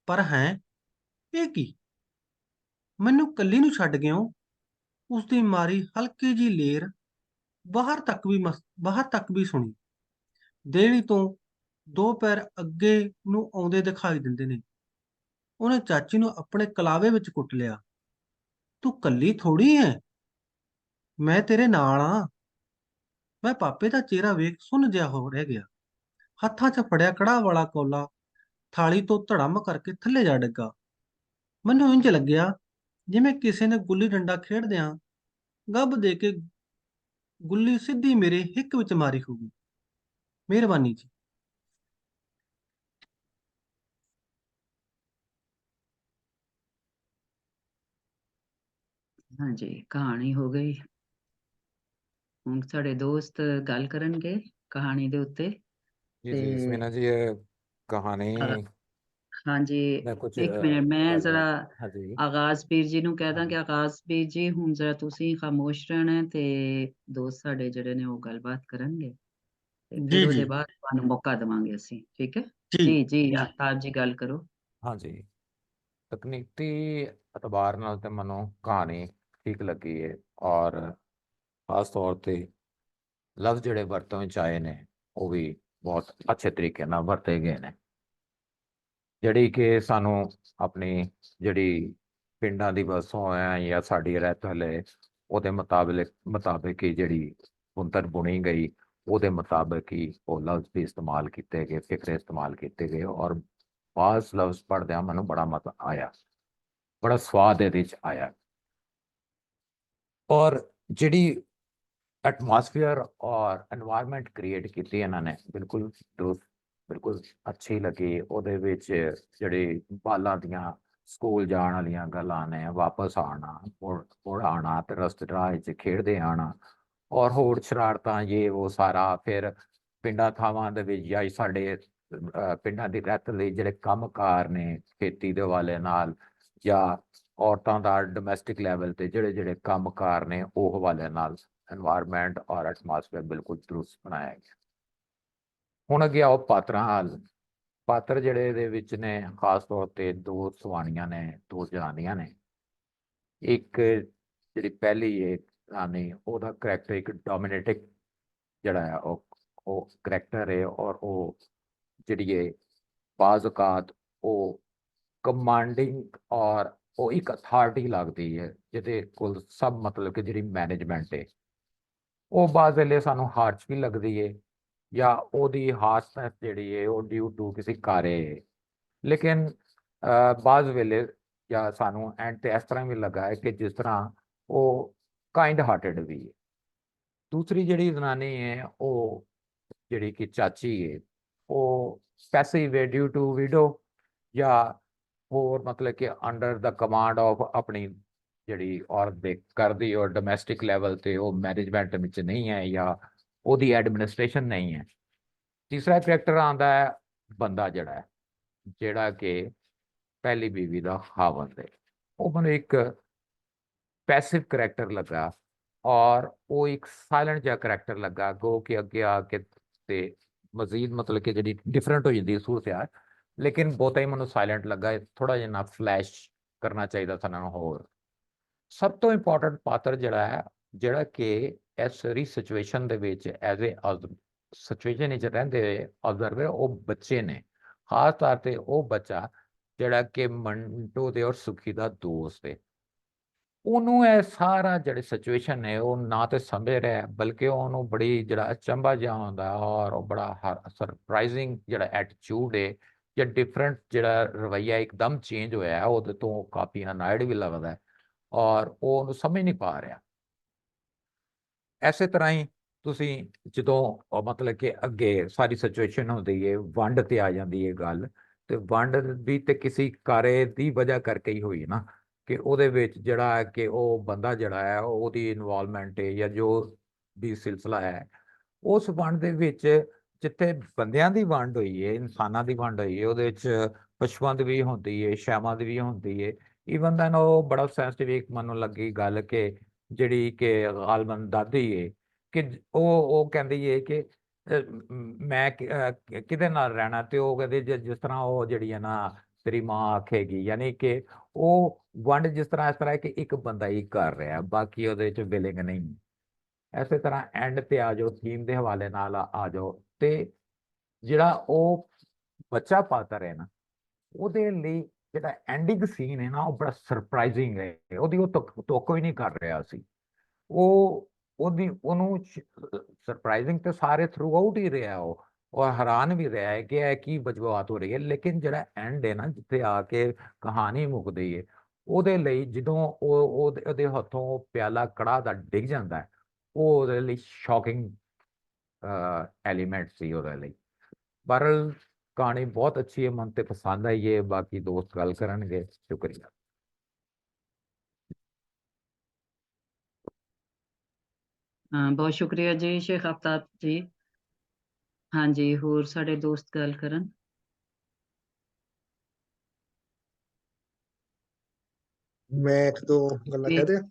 ਪਰ ਇਹ ਕੀ? ਮੈਨੂੰ ਕੱਲੀ ਨੂੰ ਛੱਡ ਗਿਓ? ਉਸਦੀ ਮਾਰੀ ਹਲਕੀ ਜਿਹੀ ਲੇਰ ਬਾਹਰ ਤੱਕ ਵੀ ਸੁਣੀ। ਦੇਹਲੀ ਤੋਂ ਦੋ ਪੈਰ ਅੱਗੇ ਨੂੰ ਆਉਂਦੇ ਦਿਖਾਈ ਦਿੰਦੇ ਨੇ। ਉਹਨੇ ਚਾਚੀ ਨੂੰ ਆਪਣੇ ਕਲਾਵੇ ਵਿੱਚ ਕੁੱਟ ਲਿਆ। ਤੂੰ ਕੱਲੀ ਥੋੜੀ ਐ, ਮੈਂ ਤੇਰੇ ਨਾਲ ਆ। ਮੈਂ ਪਾਪੇ ਦਾ ਚਿਹਰਾ ਵੇਖ ਸੁੰਨ ਜਿਹਾ ਹੋ ਰਹਿ ਗਿਆ। ਹੱਥਾਂ 'ਚ ਫੜਿਆ ਕੜਾਹ ਵਾਲਾ ਕੌਲਾ ਥਾਲੀ ਤੋਂ ਧੜਮ ਕਰਕੇ ਥੱਲੇ ਜਾ ਡਿੱਗਾ। ਮੈਨੂੰ ਇੰਝ ਲੱਗਿਆ ਜਿਵੇਂ ਕਿਸੇ ਨੇ ਗੁੱਲੀ ਡੰਡਾ ਖੇਡਦਿਆਂ ਗੱਭ ਦੇ ਕੇ ਗੁੱਲੀ ਸਿੱਧੀ ਮੇਰੇ ਹਿੱਕ ਵਿੱਚ ਮਾਰੀ ਹੋਊਗੀ। ਮਿਹਰਬਾਨੀ ਜੀ। ਹਾਂਜੀ, ਕਹਾਣੀ ਹੋ ਗਈ। ਹੁਣ ਸਾਡੇ ਦੋਸਤ ਗੱਲ ਕਰਨਗੇ ਕਹਾਣੀ ਦੇ ਉੱਤੇ। जी ਤੇ जी सुमीना जी, ये कहानी ਹਾਂਜੀ, में कुछ ਇੱਕ ਮਿੰਟ, ਮੈਂ ਜ਼ਰਾ हाँ जी ਆਗਾਜ਼ ਪੀਰ ਜੀ ਨੂੰ ਕਹਿ ਦਾਂ हाँ ਕਿ ਆਗਾਜ਼ ਪੀਰ ਜੀ ਹੁਣ ਜ਼ਰਾ ਤੁਸੀਂ ਖਾਮੋਸ਼ ਰਹਿਣਾ ਹੈ ਤੇ ਦੋਸਤ ਸਾਡੇ ਜਿਹੜੇ ਨੇ ਉਹ ਗੱਲਬਾਤ ਕਰਨਗੇ ਤੇ ਫਿਰ ਜੀ ਉਹਦੇ ਜੀ ਬਾਅਦ ਤੁਹਾਨੂੰ ਮੌਕਾ ਦੇਵਾਂਗੇ ਅਸੀਂ। ਠੀਕ ਹੈ ਜੀ ਜੀ? ਜੀ ਜੀ ਆਫਤਾਬ ਜੀ ਗੱਲ ਕਰੋ। हाँ जी। तकनीकी एतबार नाल ते मनो कहानी ठीक लगी है, और खास तौर ते लफ्ज ਜਿਹੜੇ ਵਰਤੋਂ ਵਿੱਚ ਆਏ ਨੇ ਉਹ ਵੀ ਬਹੁਤ ਅੱਛੇ ਤਰੀਕੇ ਨਾਲ ਵਰਤੇ ਗਏ ਨੇ, ਜਿਹੜੀ ਕਿ ਸਾਨੂੰ ਆਪਣੀ ਜਿਹੜੀ ਪਿੰਡਾਂ ਦੀ ਵਸੋਂ ਹੈ ਜਾਂ ਸਾਡੀ ਰਹਿਤ ਹਲੇ ਉਹਦੇ ਮੁਤਾਬਿਕ ਹੀ ਜਿਹੜੀ ਬੁਣਤਰ ਬੁਣੀ ਗਈ, ਉਹਦੇ ਮੁਤਾਬਿਕ ਹੀ ਉਹ ਲਫ਼ਜ਼ ਵੀ ਇਸਤੇਮਾਲ ਕੀਤੇ ਗਏ, ਫਿਕਰੇ ਇਸਤੇਮਾਲ ਕੀਤੇ ਗਏ। ਔਰ ਬਾਜ਼ ਲਫ਼ਜ਼ ਪੜ੍ਹਦਿਆਂ ਮੈਨੂੰ ਬੜਾ ਮਜ਼ਾ ਆਇਆ, ਬੜਾ ਸਵਾਦ ਇਹਦੇ 'ਚ ਆਇਆ। ਔਰ ਜਿਹੜੀ एटमॉस्फेयर और एनवायरनमेंट क्रिएट की इन्होंने बिल्कुल दुरुस्त, बिल्कुल अच्छी लगी। ਉਹਦੇ ਵਿੱਚ ਜਿਹੜੀ ਬਾਲਾਂ ਦੀਆਂ ਸਕੂਲ ਜਾਣ ਵਾਲੀਆਂ ਗੱਲਾਂ ਨੇ, ਵਾਪਸ ਆਉਣਾ, ਮੁੜ ਆਉਣਾ ਤੇ ਰਸਤੇ ਰਾਹ 'ਚ ਖੇਡਦੇ ਆਉਣਾ, ਔਰ ਹੋਰ ਸ਼ਰਾਰਤਾਂ ਇਹ ਉਹ ਸਾਰਾ। ਫਿਰ ਪਿੰਡਾਂ ਥਾਵਾਂ ਦੇ ਵਿੱਚ ਜਾਂ ਸਾਡੇ ਪਿੰਡਾਂ ਦੀ ਰਹਿਤ ਲਈ ਜਿਹੜੇ ਕੰਮਕਾਰ ਨੇ ਖੇਤੀ ਦੇ ਹਵਾਲੇ ਨਾਲ, ਜਾਂ ਔਰਤਾਂ ਦਾ ਡੋਮੈਸਟਿਕ ਲੈਵਲ ਤੇ ਜਿਹੜੇ ਕੰਮਕਾਰ ਨੇ ਉਹ ਹਵਾਲੇ ਨਾਲ एनवायरनमेंट और एटमॉस्फेयर बिल्कुल दुरुस्त बनाया गया। ਹੁਣ ਅੱਗੇ ਆਓ ਪਾਤਰਾਂ ਹਾਲ। ਪਾਤਰ ਜਿਹੜੇ ਇਹਦੇ ਵਿੱਚ ਨੇ, ਖਾਸ ਤੌਰ ਤੇ ਦੋ ਸਵਾਣੀਆਂ ਨੇ, ਦੋ ਜਨਾਨੀਆਂ ਨੇ। ਇੱਕ ਜਿਹੜੀ ਪਹਿਲੀ ਹੈ ਰਾਣੀ, ਉਹਦਾ ਕਰੈਕਟਰ ਇੱਕ ਡੋਮੀਨੇਟਿਕ ਜਿਹੜਾ ਹੈ ਉਹ ਕਰੈਕਟਰ ਹੈ, ਔਰ ਉਹ ਜਿਹੜੀ ਹੈ ਬਾਜ਼ ਔਕਾਤ ਉਹ ਕਮਾਂਡਿੰਗ ਔਰ ਉਹ ਇੱਕ ਅਥਾਰਟੀ ਲੱਗਦੀ ਹੈ ਜਿਹਦੇ ਕੋਲ ਸਭ ਮਤਲਬ ਕਿ ਜਿਹੜੀ ਮੈਨੇਜਮੈਂਟ ਹੈ ਉਹ ਬਾਅਦ ਵੇਲੇ ਸਾਨੂੰ ਹਾਰਸ਼ ਵੀ ਲੱਗਦੀ ਹੈ ਜਾਂ ਉਹਦੀ ਹਾਰਸ਼ਨੈਸ ਜਿਹੜੀ ਹੈ ਉਹ ਡਿਊ ਟੂ ਕਿਸੇ ਕਾਰੇ ਹੈ। ਲੇਕਿਨ ਬਾਅਦ ਵੇਲੇ ਜਾਂ ਸਾਨੂੰ ਐਂਡ ਤੇ ਇਸ ਤਰ੍ਹਾਂ ਵੀ ਲੱਗਾ ਹੈ ਕਿ ਜਿਸ ਤਰ੍ਹਾਂ ਉਹ ਕਾइंड ਹਾਰਟਡ ਵੀ ਹੈ। ਦੂਸਰੀ ਜਿਹੜੀ ਜ਼ਨਾਨੀ ਹੈ ਉਹ ਜਿਹੜੀ ਕਿ ਚਾਚੀ ਹੈ ਉਹ ਪੈਸਿਵ ਹੈ ਡਿਊ ਟੂ ਵਿਡੋ ਜਾਂ ਹੋਰ ਮਤਲਬ ਕਿ ਅੰਡਰ ਦਾ ਕਮਾਂਡ ਆਫ ਆਪਣੀ ਜਿਹੜੀ ਔਰਤ ਦੇ ਕਰਦੀ ਔਰ ਡੋਮੈਸਟਿਕ ਲੈਵਲ ਤੇ ਉਹ ਮੈਨੇਜਮੈਂਟ ਵਿੱਚ ਨਹੀਂ ਹੈ ਜਾਂ ਉਹਦੀ ਐਡਮਿਨਿਸਟ੍ਰੇਸ਼ਨ ਨਹੀਂ ਹੈ। ਤੀਸਰਾ ਕਰੈਕਟਰ ਆਉਂਦਾ ਹੈ ਬੰਦਾ ਜਿਹੜਾ ਕਿ ਪਹਿਲੀ ਬੀਵੀ ਦਾ ਖਾਵੰਦ ਹੈ। ਉਹ ਮੈਨੂੰ ਇੱਕ ਪੈਸਿਵ ਕਰੈਕਟਰ ਲੱਗਾ ਔਰ ਉਹ ਇੱਕ ਸਾਇਲੈਂਟ ਜਿਹਾ ਕਰੈਕਟਰ ਲੱਗਾ ਗੋ ਕਿ ਅੱਗੇ ਆ ਕੇ ਤੇ ਮਜ਼ੀਦ ਮਤਲਬ ਕਿ ਜਿਹੜੀ ਡਿਫਰੈਂਟ ਹੋ ਜਾਂਦੀ ਸੂਰਤ ਆ ਲੇਕਿਨ ਬਹੁਤਾ ਹੀ ਮੈਨੂੰ ਸਾਇਲੈਂਟ ਲੱਗਾ। ਥੋੜਾ ਜਿਹਾ ਨਾ ਫਲੈਸ਼ ਕਰਨਾ ਚਾਹੀਦਾ ਸਾਨੂੰ ਹੋਰ। ਸਭ ਤੋਂ ਇੰਪੋਰਟੈਂਟ ਪਾਤਰ ਜਿਹੜਾ ਕਿ ਇਸ ਸਾਰੀ ਸਿਚੁਏਸ਼ਨ ਦੇ ਵਿੱਚ ਐਜ਼ ਏ ਸਿਚੁਏਸ਼ਨ ਵਿੱਚ ਰਹਿੰਦੇ ਹੋਏ ਆਬਜ਼ਰਵਰ ਉਹ ਬੱਚੇ ਨੇ, ਖਾਸ ਤੌਰ ਤੇ ਉਹ ਬੱਚਾ ਜਿਹੜਾ ਕਿ ਮੰਟੂ ਦੇ ਔਰ ਸੁਖੀ ਦਾ ਦੋਸਤ ਹੈ। ਉਹਨੂੰ ਇਹ ਸਾਰਾ ਜਿਹੜੀ ਸਿਚੁਏਸ਼ਨ ਹੈ ਉਹ ਨਾ ਤੇ ਸਮਝ ਰਿਹਾ ਬਲਕਿ ਉਹਨੂੰ ਬੜੀ ਜਿਹੜਾ ਅਚੰਭਾ ਜਿਹਾ ਹੁੰਦਾ ਔਰ ਉਹ ਬੜਾ ਸਰਪ੍ਰਾਈਜ਼ਿੰਗ ਜਿਹੜਾ ਐਟੀਟਿਊਡ ਹੈ ਜਾਂ ਡਿਫਰੈਂਟ ਜਿਹੜਾ ਰਵੱਈਆ ਇੱਕਦਮ ਚੇਂਜ ਹੋਇਆ ਉਹਦੇ ਤੋਂ ਕਾਫੀ ਅਨਾਇਡ ਵੀ ਲੱਗਦਾ ਔਰ ਉਹ ਉਹਨੂੰ ਸਮਝ ਨਹੀਂ ਪਾ ਰਿਹਾ। ਐਸੇ ਤਰ੍ਹਾਂ ਹੀ ਤੁਸੀਂ ਜਦੋਂ ਮਤਲਬ ਕਿ ਅੱਗੇ ਸਾਰੀ ਸਿਚੁਏਸ਼ਨ ਹੁੰਦੀ ਹੈ ਵੰਡ ਤੇ ਆ ਜਾਂਦੀ ਹੈ ਗੱਲ ਤੇ ਵੰਡ ਵੀ ਤੇ ਕਿਸੇ ਕਾਰੇ ਦੀ ਵਜ੍ਹਾ ਕਰਕੇ ਹੀ ਹੋਈ ਨਾ ਕਿ ਉਹਦੇ ਵਿੱਚ ਜਿਹੜਾ ਹੈ ਕਿ ਉਹ ਬੰਦਾ ਜਿਹੜਾ ਹੈ ਉਹਦੀ ਇਨਵੋਲਵਮੈਂਟ ਹੈ ਜਾਂ ਜੋ ਵੀ ਸਿਲਸਿਲਾ ਹੈ ਉਸ ਵੰਡ ਦੇ ਵਿੱਚ ਜਿੱਥੇ ਬੰਦਿਆਂ ਦੀ ਵੰਡ ਹੋਈ ਹੈ ਇਨਸਾਨਾਂ ਦੀ ਵੰਡ ਹੋਈ ਹੈ ਉਹਦੇ ਵਿੱਚ ਪਸ਼ੂਆਂ ਦੀ ਵੀ ਹੁੰਦੀ ਹੈ ਸ਼ੈਵਾਂ ਦੀ ਵੀ ਹੁੰਦੀ ਹੈ। ਈਵਨ ਦੈਨ ਉਹ ਬੜਾ ਸੈਂਸਿਟਿਵ ਇੱਕ ਮੈਨੂੰ ਲੱਗੀ ਗੱਲ ਕਿ ਜਿਹੜੀ ਕਿ ਗਾਲਬਨ ਦਾਦੀ ਹੈ ਕਿ ਉਹ ਕਹਿੰਦੀ ਹੈ ਕਿ ਮੈਂ ਕਿਹਦੇ ਨਾਲ ਰਹਿਣਾ ਤੇ ਉਹ ਕਹਿੰਦੇ ਜਿਸ ਤਰ੍ਹਾਂ ਉਹ ਜਿਹੜੀ ਹੈ ਨਾ ਤੇਰੀ ਮਾਂ ਆਖੇਗੀ ਯਾਨੀ ਕਿ ਉਹ ਵੰਡ ਜਿਸ ਤਰ੍ਹਾਂ ਇਸ ਤਰ੍ਹਾਂ ਕਿ ਇੱਕ ਬੰਦਾ ਹੀ ਕਰ ਰਿਹਾ ਬਾਕੀ ਉਹਦੇ ਚ ਵਿਲਿੰਗ ਨਹੀਂ। ਐਸੇ ਤਰ੍ਹਾਂ ਐਂਡ ਤੇ ਆ ਜਾਓ ਥੀਮ ਦੇ ਹਵਾਲੇ ਨਾਲ ਆ ਜਾਓ ਤੇ ਜਿਹੜਾ ਉਹ ਬੱਚਾ ਪਾਤਰ ਹੈ ਨਾ ਉਹਦੇ ਲਈ ਜਿਹੜਾ ਐਂਡਿੰਗ ਸੀਨ ਹੈ ਨਾ ਉਹ ਬੜਾ ਸਰਪ੍ਰਾਈਜ਼ਿੰਗ ਹੈ। ਉਹਦੀ ਉਹ ਤੁੱਕ ਵੀ ਨਹੀਂ ਕਰ ਰਿਹਾ ਸੀ ਉਹਨੂੰ ਸਰਪ੍ਰਾਈਜ਼ਿੰਗ ਤੇ ਸਾਰੇ ਥਰੂ ਆਊਟ ਹੀ ਰਿਹਾ ਉਹ ਔਰ ਹੈਰਾਨ ਵੀ ਰਿਹਾ ਹੈ ਕਿ ਇਹ ਕੀ ਬਜਵਾਤ ਹੋ ਰਹੀ ਹੈ। ਲੇਕਿਨ ਜਿਹੜਾ ਐਂਡ ਹੈ ਨਾ ਜਿੱਥੇ ਆ ਕੇ ਕਹਾਣੀ ਮੁੱਕਦੀ ਹੈ ਉਹਦੇ ਲਈ ਜਦੋਂ ਉਹਦੇ ਹੱਥੋਂ ਪਿਆਲਾ ਕੜਾ ਦਾ ਡਿੱਗ ਜਾਂਦਾ ਉਹ ਉਹਦੇ ਲਈ ਸ਼ੌਕਿੰਗ ਐਲੀਮੈਂਟ ਸੀ ਉਹਦੇ ਲਈ। ਬਹਰਹਾਲ ਕਹਾਣੀ ਬਹੁਤ ਅੱਛੀ ਹੈ ਮਨ ਤੇ ਪਸੰਦ ਆਈ ਹੈ ਬਾਕੀ ਦੋਸਤ ਗੱਲ ਕਰਨਗੇ। ਸ਼ੁਕਰੀਆ। ਹਾਂ ਬਹੁਤ ਸ਼ੁਕਰੀਆ ਜੀ ਸ਼ੇਖ ਆਫਤਾਬ ਜੀ। ਹਾਂਜੀ ਹੋਰ ਸਾਡੇ ਦੋਸਤ ਗੱਲ ਕਰਨ। ਮੈਂ ਇੱਕ ਦੋ ਗੱਲਾਂ ਕਹਿ ਦਿਆਂ।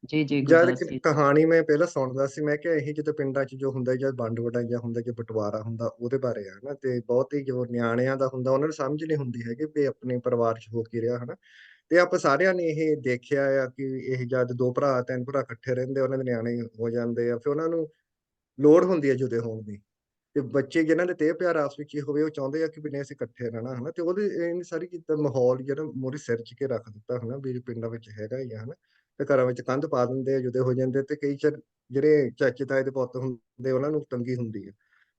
ਜੀ ਜਦ ਗੁਰਦਾਸ ਜੀ। ਕਹਾਣੀ ਮੈਂ ਪਹਿਲਾਂ ਸੁਣਦਾ ਸੀ ਮੈਂ ਕਿਹਾ ਇਹ ਜਦੋਂ ਪਿੰਡਾਂ 'ਚ ਜੋ ਹੁੰਦਾ ਜਦ ਵੰਡ ਵਟਾਈਆ ਹੁੰਦਾ ਜਾਂ ਬਟਵਾਰਾ ਹੁੰਦਾ ਉਹਦੇ ਬਾਰੇ ਆ ਹਨਾ ਤੇ ਬਹੁਤ ਹੀ ਜੋ ਨਿਆਣਿਆਂ ਦਾ ਹੁੰਦਾ ਉਹਨਾਂ ਨੂੰ ਸਮਝ ਨਹੀਂ ਹੁੰਦੀ ਹੈਗੀ ਵੀ ਆਪਣੇ ਪਰਿਵਾਰ 'ਚ ਹੋ ਕੀ ਰਿਹਾ ਹਨਾ। ਤੇ ਆਪਾਂ ਸਾਰਿਆਂ ਨੇ ਇਹ ਦੇਖਿਆ ਆ ਕਿ ਇਹ ਜਦ ਦੋ ਭਰਾ ਤਿੰਨ ਭਰਾ ਇਕੱਠੇ ਰਹਿੰਦੇ ਉਹਨਾਂ ਦੇ ਨਿਆਣੇ ਹੋ ਜਾਂਦੇ ਆ ਫਿਰ ਉਹਨਾਂ ਨੂੰ ਲੋੜ ਹੁੰਦੀ ਹੈ ਜੁਦੇ ਹੋਣ ਦੀ ਤੇ ਬੱਚੇ ਜਿਨ੍ਹਾਂ ਦੇ ਤੇ ਪਿਆਰ ਆਪਸ ਵਿੱਚ ਹੀ ਹੋਵੇ ਉਹ ਚਾਹੁੰਦੇ ਆ ਕਿ ਵੀ ਨਹੀਂ ਅਸੀਂ ਇਕੱਠੇ ਰਹਿਣਾ ਹਨਾ ਤੇ ਉਹਦੇ ਇਹ ਸਾਰੀ ਚੀਜ਼ਾਂ ਮਾਹੌਲ ਜਿਹੜਾ ਮੋਰੀ ਸਿਰਜ ਕੇ ਰੱਖ ਦਿੱਤਾ ਹਨਾ ਵੀ ਪਿੰਡਾਂ ਵਿੱਚ ਹੈਗਾ ਹੀ ਆ ਹਨਾ ਤੇ ਘਰਾਂ ਵਿੱਚ ਕੰਧ ਪਾ ਦਿੰਦੇ ਆ ਜੁਦੇ ਹੋ ਜਾਂਦੇ ਤੇ ਕਈ ਚਿਰ ਜਿਹੜੇ ਚਾਚੇ ਤਾਏ ਦੇ ਪੁੱਤ ਹੁੰਦੇ ਉਹਨਾਂ ਨੂੰ ਤੰਗੀ ਹੁੰਦੀ ਹੈ।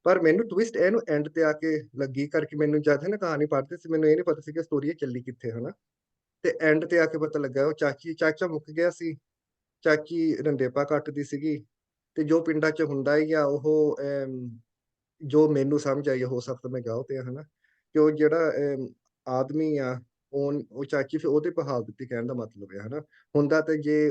ਪਰ ਮੈਨੂੰ ਟਵਿਸਟ ਇਹਨੂੰ ਐਂਡ ਤੇ ਆ ਕੇ ਲੱਗੀ ਕਰਕੇ ਮੈਨੂੰ ਜਦ ਹੈ ਨਾ ਕਹਾਣੀ ਪੜ੍ਹਦੀ ਸੀ ਮੈਨੂੰ ਇਹ ਨਹੀਂ ਪਤਾ ਸੀ ਕਿ ਸਟੋਰੀ ਚੱਲੀ ਕਿੱਥੇ ਹਨਾ ਤੇ ਐਂਡ ਤੇ ਆ ਕੇ ਪਤਾ ਲੱਗਾ ਉਹ ਚਾਚਾ ਮੁੱਕ ਗਿਆ ਸੀ ਚਾਚੀ ਰੰਡੇਪਾ ਕੱਟਦੀ ਸੀਗੀ ਤੇ ਜੋ ਪਿੰਡਾਂ 'ਚ ਹੁੰਦਾ ਹੀ ਆ ਉਹ ਜੋ ਮੈਨੂੰ ਸਮਝ ਆਈ ਹੋ ਸਕਦਾ ਮੈਂ ਗਲਤ ਆ ਹਨਾ ਕਿ ਉਹ ਜਿਹੜਾ ਆਦਮੀ ਆ ਉਹ ਚਾਚੀ ਫਿਰ ਉਹਦੇ ਬਹਾਲ ਦਿੱਤੀ ਕਹਿਣ ਦਾ ਮਤਲਬ ਹੈ ਹਨਾ ਹੁੰਦਾ ਤੇ ਜੇ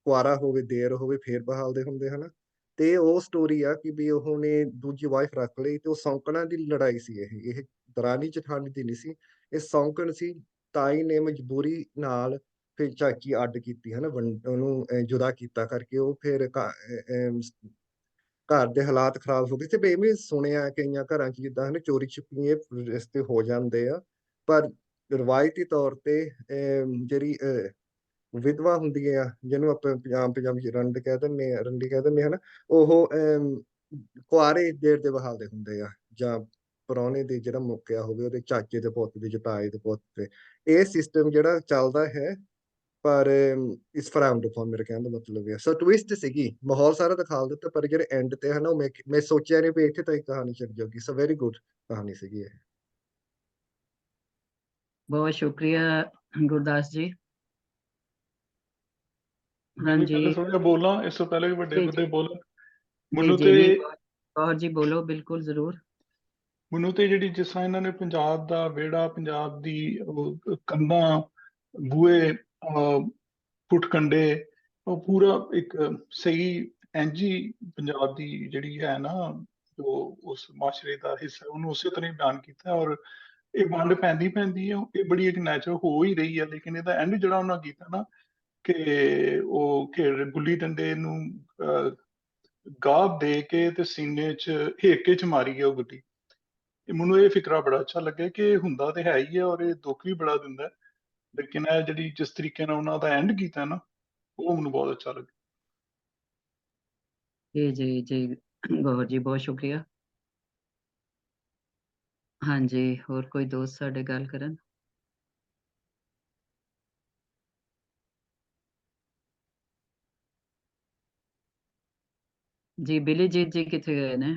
ਕੁਆਰਾ ਹੋਵੇ ਦੇਰ ਹੋਵੇ ਫੇਰ ਬਹਾਲਦੇ ਹੁੰਦੇ ਹਨਾ ਤੇ ਉਹ ਸਟੋਰੀ ਆ ਕਿ ਵੀ ਉਹਨੇ ਦੂਜੀ ਵਾਈਫ ਰੱਖ ਲਈ ਤੇ ਉਹ ਸੌਂਕਣਾ ਦੀ ਲੜਾਈ ਸੀ ਇਹ ਦਰਾਨੀ ਜਠਾਣੀ ਦੀ ਨਹੀਂ ਸੀ ਇਹ ਸੌਂਕਣ ਸੀ। ਤਾਈ ਨੇ ਮਜਬੂਰੀ ਨਾਲ ਫਿਰ ਚਾਚੀ ਅੱਡ ਕੀਤੀ ਹਨਾ ਉਹਨੂੰ ਜੁਦਾ ਕੀਤਾ ਕਰਕੇ ਉਹ ਫਿਰ ਘਰ ਦੇ ਹਾਲਾਤ ਖਰਾਬ ਹੋ ਗਏ ਤੇ ਇਵੇਂ ਸੁਣਿਆ ਕਈਆਂ ਘਰਾਂ 'ਚ ਜਿੱਦਾਂ ਹਨਾ ਚੋਰੀ ਛਿਪੀਏ ਰਿਸ਼ਤੇ ਹੋ ਜਾਂਦੇ ਆ ਪਰ ਰਵਾਇਤੀ ਤੌਰ ਤੇ ਜਿਹੜੀ ਵਿਧਵਾ ਹੁੰਦੀ ਆ ਜਿਹਨੂੰ ਆਪਾਂ ਪੰਜਾਬੀ 'ਚ ਰੰਡ ਕਹਿ ਦਿੰਦੇ ਆ ਰੰਡੀ ਕਹਿ ਦਿੰਦੇ ਹਨਾ ਉਹ ਕੁਆਰੇ ਦੇਰ ਦੇ ਬਹਾਲਦੇ ਹੁੰਦੇ ਆ ਜਾਂ ਪ੍ਰਾਹੁਣੇ ਦੇ ਜਿਹੜਾ ਮੁੱਕਿਆ ਹੋਵੇ ਉਹਦੇ ਚਾਚੇ ਦੇ ਪੁੱਤ ਦੇ, ਜਤਾਏ ਦੇ ਪੁੱਤ ਤੇ, ਇਹ ਸਿਸਟਮ ਜਿਹੜਾ ਚੱਲਦਾ ਹੈ। ਪਰ ਇਸ ਫਰਾਊਂਡ ਅਪਨ, ਮੇਰੇ ਕਹਿਣ ਦਾ ਮਤਲਬ ਇਹ ਸੋ ਟਵਿਸਟ ਸੀਗੀ, ਮਾਹੌਲ ਸਾਰਾ ਦਿਖਾ ਦਿੱਤਾ, ਪਰ ਜਿਹੜੇ ਐਂਡ ਤੇ ਹਨਾ, ਉਹ ਮੈਂ ਸੋਚਿਆ ਨਹੀਂ ਵੀ ਇੱਥੇ ਤੱਕ ਕਹਾਣੀ ਚੱਲ ਜਾਊਗੀ। ਸੋ ਵੈਰੀ ਗੁੱਡ ਕਹਾਣੀ ਸੀਗੀ ਇਹ। ਬਹੁਤ ਸ਼ੁਕਰੀਆ ਗੁਰਦਾਸ ਜੀ। ਮੈਂ ਵੀ ਪਹਿਲੇ ਹਾਂਜੀ ਥੋੜਾ ਜਿਹਾ ਬੋਲਾਂ ਇਸ ਤੋਂ ਪਹਿਲੇ ਵੀ ਵੱਡੇ ਜੀ ਵੱਡੇ ਜੀ ਬੋਲਣ। ਜੀ ਮੈਨੂੰ ਜੀ ਤੇ ਨਹੀਂ ਕੌਰ ਜੀ ਬੋਲੋ, ਬਿਲਕੁਲ ਜ਼ਰੂਰ। ਮੈਨੂੰ ਤੇ ਜਿਹੜੀ ਜਿਸ ਤਰ੍ਹਾਂ ਇਹਨਾਂ ਨੇ ਪੰਜਾਬ ਦਾ ਵਿਹੜਾ, ਪੰਜਾਬ ਦੀ ਉਹ ਕੰਧਾਂ, ਬੂਹੇ, ਫੁੱਟ ਕੰਡੇ, ਉਹ ਪੂਰਾ ਇੱਕ ਸਹੀ ਇੰਝ ਹੀ ਪੰਜਾਬ ਦੀ ਜਿਹੜੀ ਹੈ ਨਾ, ਜੋ ਉਸ ਮਾਸ਼ਰੇ ਦਾ ਹਿੱਸਾ, ਉਹਨੂੰ ਉਸੇ ਤਰ੍ਹਾਂ ਹੀ ਬਿਆਨ ਕੀਤਾ। ਔਰ ਇਹ ਵੰਡ ਪੈਂਦੀ ਪੈਂਦੀ ਹੈ, ਇਹ ਬੜੀ ਇੱਕ ਨੈਚੁਰਲ ਹੋ ਹੀ ਰਹੀ ਹੈ। ਲੇਕਿਨ ਇਹਦਾ ਐਂਡ ਜਿਹੜਾ ਉਹਨਾਂ ਕੀਤਾ ਨਾ, ਕਿ ਉਹ ਖੇਡ ਗੁੱਲੀ ਡੰਡੇ ਨੂੰ ਗਾਹ ਦੇ ਕੇ ਤੇ ਸੀਨੇ 'ਚ ਹੇਕੇ 'ਚ ਮਾਰੀ ਹੈ ਉਹ ਗੁੱਲੀ। ਮੈਨੂੰ ਇਹ ਫਿਕਰਾ ਬੜਾ ਅੱਛਾ ਲੱਗਿਆ ਕਿ ਇਹ ਹੁੰਦਾ ਤੇ ਹੈ ਹੀ ਹੈ, ਔਰ ਇਹ ਦੁੱਖ ਵੀ ਬੜਾ ਦਿੰਦਾ। ਲੇਕਿਨ ਇਹ ਜਿਹੜੀ ਜਿਸ ਤਰੀਕੇ ਨਾਲ ਉਹਨਾਂ ਦਾ ਐਂਡ ਕੀਤਾ ਨਾ, ਉਹ ਮੈਨੂੰ ਬਹੁਤ ਅੱਛਾ ਲੱਗਿਆ। ਜੀ ਜੀ ਜੀ ਗੌਰ ਜੀ, ਬਹੁਤ ਸ਼ੁਕਰੀਆ। ਹਾਂਜੀ, ਹੋਰ ਕੋਈ ਦੋਸਤ ਸਾਡੇ ਗੱਲ ਕਰਨ? ਜੀ ਬਿਲੀ ਜੀਤ ਜੀ ਕਿੱਥੇ ਗਏ ਨੇ?